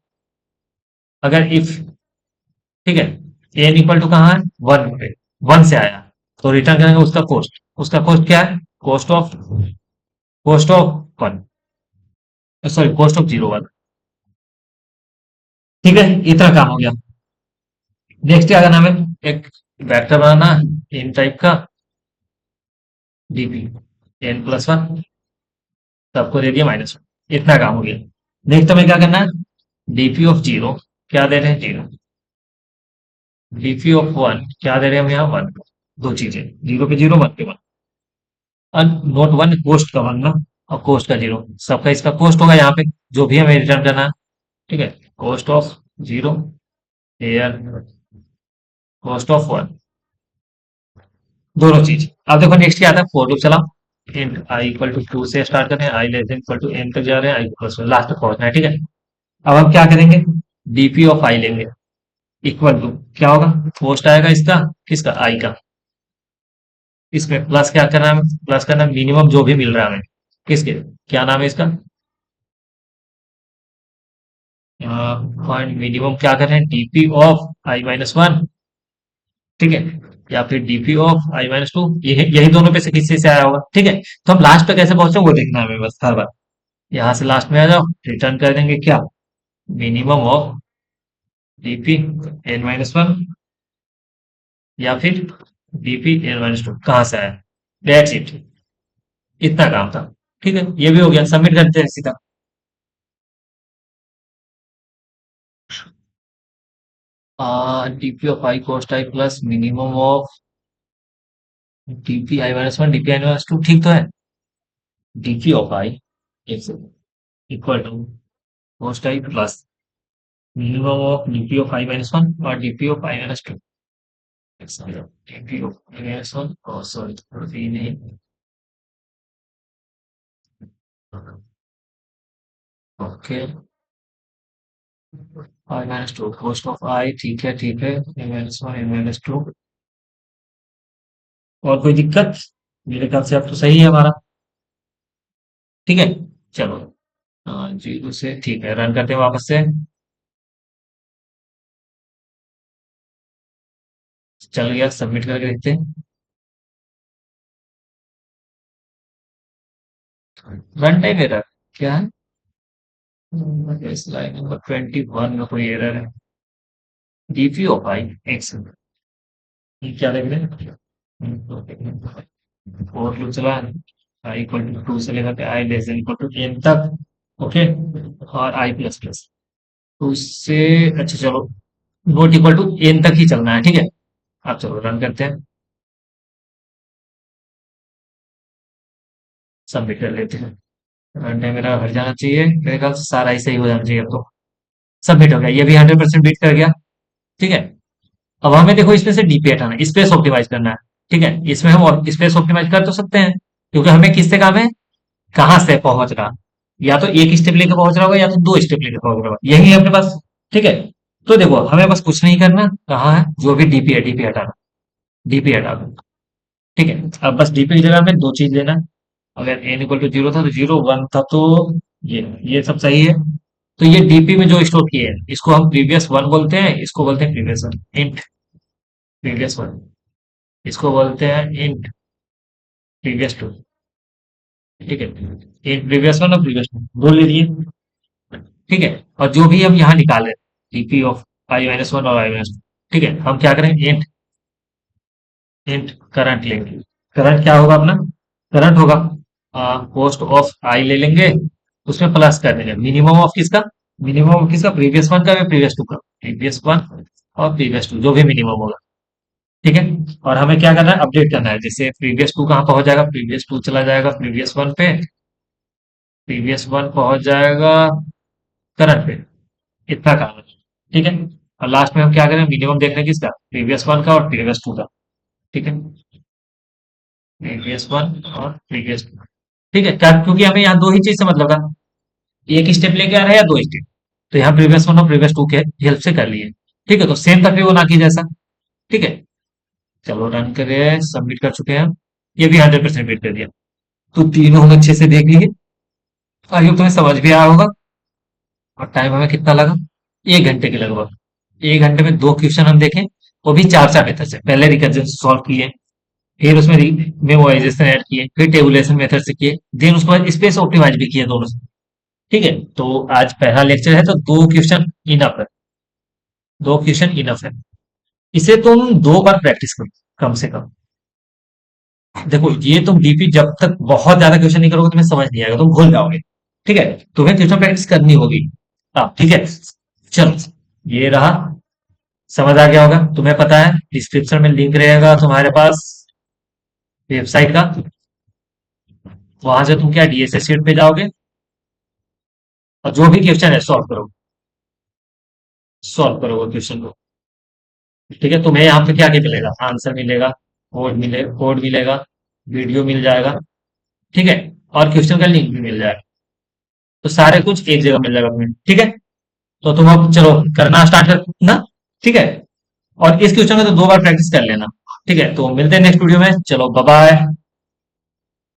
अगर इफ, ठीक है, एन इक्वल टू कहाँ है, 1 पे, 1 से आया, तो रिटर्न करेंगे उसका कोस्ट। उसका कोस्ट क्या है, cost of 1, sorry cost of 0 1। ठीक है, इतना काम हो गया। नेक्स्ट क्या करना हमें, एक वेक्टर बनाना इन टाइप का, डीपी n+1, सबको दे दिया -1, इतना काम हो गया। नेक्स्ट हमें क्या करना है, डीपी ऑफ 0 क्या दे रहे हैं, 0। डीपी ऑफ 1 क्या दे रहे हैं हम यहाँ, 1। दो चीजें, 0 पे 0, 1 पे 1। नोट 1 कोस्ट का 1 ना, और कोस्ट का 0, सबका इसका कोस्ट होगा यहाँ पे, जो भी हमें रिटर्न करना है। ठीक है, cost of 0 or, cost of 1, दोनों चीज। अब देखो नेक्स्ट क्या आता है, फॉर लूप चलाओ, इंट आई इक्वल टू 2 से स्टार्ट करें, i less than equal to n तक जा रहे हैं, आई प्लस लास्ट तक पहुंचना है। ठीक है, अब हम क्या करेंगे, डीपी ऑफ आई लेंगे, इक्वल टू क्या होगा, पोस्ट आएगा इसका, किसका, आई का। इसमें प्लस क्या करना है, प्लस करना मिनिमम जो भी मिल रहा है हमें, किसके, क्या नाम है इसका, पॉइंट मिनिमम क्या कर रहे हैं, डीपी ऑफ i-1। ठीक है, या फिर डीपी ऑफ i-2, यही यही दोनों पे से किसी से आया होगा। ठीक है, तो हम लास्ट पे कैसे पहुंचे वो देखना है हमें बस हर बार। यहाँ से लास्ट में आ जाओ, रिटर्न कर देंगे क्या, मिनिमम ऑफ डीपी n-1, या फिर डीपी n-2 कहाँ से आया, दैट्स इट, इतना काम था। ठीक है, ये भी हो गया, सबमिट करते हैं सीधा। DP of i cost i plus minimum of DP i minus one DP i minus two ठीक तो है। DP of i equal to cost i plus minimum of DP of i minus one और DP of i minus two. DP of i minus one और sorry नहीं, okay i minus two cost of i, ठीक है i minus one i minus two. और कोई दिक्कत? मेरे ख्याल से अब तो सही है हमारा। ठीक है, चलो। जीरो से ठीक है, रन करते हैं वापस से। चल गया, सबमिट करके देखते हैं। रन टाइम एरर क्या है? लाइन नंबर 21 में कोई एरर है। डीपी ऑफ आई एक्स, ये क्या देख रहे हैं? फोर लूप चला है, आई इक्वल टू टू से लेकर के i less than equal to n तक। ओके, और आई प्लस प्लस टू से, अच्छा चलो, नोट इक्वल टू एन तक ही चलना है, ठीक है। अब चलो रन करते हैं, सबमिट कर लेते हैं। रन टाइम मेरा हट जाना चाहिए, मेरे ख्याल से सारा ही सही हो जाना चाहिए अब तो। सबमिट हो गया, ये भी 100% बीट कर गया। ठीक है, अब हमें देखो इसमें से डीपी हटाना है, स्पेस ऑप्टिमाइज करना है। ठीक है, इसमें हम स्पेस ऑप्टिमाइज कर तो सकते हैं, क्योंकि हमें किससे काम है, कहाँ से पहुंच रहा, या तो एक स्टेप लेके पहुंच रहा होगा या तो दो स्टेप लेके पहुंच रहा होगा, यही है अपने पास। ठीक है, तो देखो हमें बस कुछ नहीं करना, कहाँ है जो भी डीपी है डीपी हटाना, डीपी हटा दो। ठीक है, अब बस डीपी की जगह हमें दो चीज लेना है। अगर एन इक्वल टू जीरो था तो जीरो, वन था तो ये सब सही है। तो ये डीपी में जो स्टोर किए हैं इसको हम प्रीवियस वन बोलते हैं, इसको बोलते हैं previous one int previous one, इसको बोलते हैं इंट प्रीवियस टू। ठीक है, इंट प्रीवियस वन और प्रीवियस टू बोल लीजिए। ठीक है, और जो भी हम यहाँ निकाले DP of i minus one और आई माइनस टू, ठीक है, हम क्या करेंगे, इंट इंट करंट लेंगे। करंट क्या होगा अपना, करंट होगा पोस्ट ऑफ आई ले लेंगे, उसमें प्लस कर देंगे मिनिमम ऑफ किसका, मिनिमम ऑफ किसका, प्रीवियस वन का या प्रीवियस टू का, प्रीवियस वन और प्रीवियस टू जो भी मिनिमम होगा। ठीक है, और हमें क्या करना है, अपडेट करना है, जैसे प्रीवियस टू कहाँ पहुंच जाएगा, प्रीवियस टू चला जाएगा प्रीवियस वन पे, प्रीवियस वन पहुंच जाएगा करंट पे, इतना काम है। ठीक है, और लास्ट में हम क्या करें, मिनिमम देख रहे हैं किसका, प्रीवियस वन का और प्रीवियस टू का। ठीक है, प्रीवियस वन और प्रीवियस टू। ठीक है, क्या, क्योंकि हमें यहाँ दो ही चीज से मतलब था, एक स्टेप लेके आ रहा है या दो स्टेप, तो यहाँ प्रीवियस वन और प्रीवियस टू के हेल्प से कर लिए। ठीक है, तो सेम था वो ना की जैसा। ठीक है, चलो रन करें, सबमिट कर चुके हैं हम। ये भी 100% वेट कर दिया। तो तीनों हम अच्छे से देख लिए, आई होप तुम्हें समझ भी आया होगा। और टाइम हमें कितना लगा, 1 घंटे के लगभग। 1 घंटे में दो क्वेश्चन हम देखें, वो भी चार चार मेथड से, पहले रिकर्जन सॉल्व किए, फिर उसमें मेमोराइजेशन ऐड किए, फिर टेबुलेशन मेथड से किए, देन उसके बाद स्पेस ऑप्टिमाइज भी किए दोनों से। ठीक है, तो आज पहला लेक्चर है तो दो क्वेश्चन इनफ है, दो क्वेश्चन इनफ है। इसे तुम दो बार प्रैक्टिस करो कम से कम। देखो ये तुम डीपी जब तक बहुत ज्यादा क्वेश्चन नहीं करोगे तुम्हें समझ नहीं आएगा, तुम भूल जाओगे। ठीक है, तुम्हें क्वेश्चन प्रैक्टिस करनी होगी। हाँ ठीक है, चलो, ये रहा, समझ आ गया होगा। तुम्हें पता है डिस्क्रिप्शन में लिंक रहेगा तुम्हारे पास वेबसाइट का, वहां से तुम क्या डीएसए शीट पे जाओगे और जो भी क्वेश्चन है सॉल्व करोगे क्वेश्चन को। ठीक है, तुम्हें यहाँ पे क्या क्या मिलेगा, आंसर मिलेगा, कोड मिलेगा, वीडियो मिल जाएगा। ठीक है, और क्वेश्चन का लिंक भी मिल जाएगा, तो सारे कुछ एक जगह मिल जाएगा तुम्हें। ठीक है, तो तुम अब चलो करना स्टार्ट करना। ठीक है, और इस क्वेश्चन में तो दो बार प्रैक्टिस कर लेना। ठीक है, तो मिलते हैं नेक्स्ट वीडियो में, चलो बाय बाय।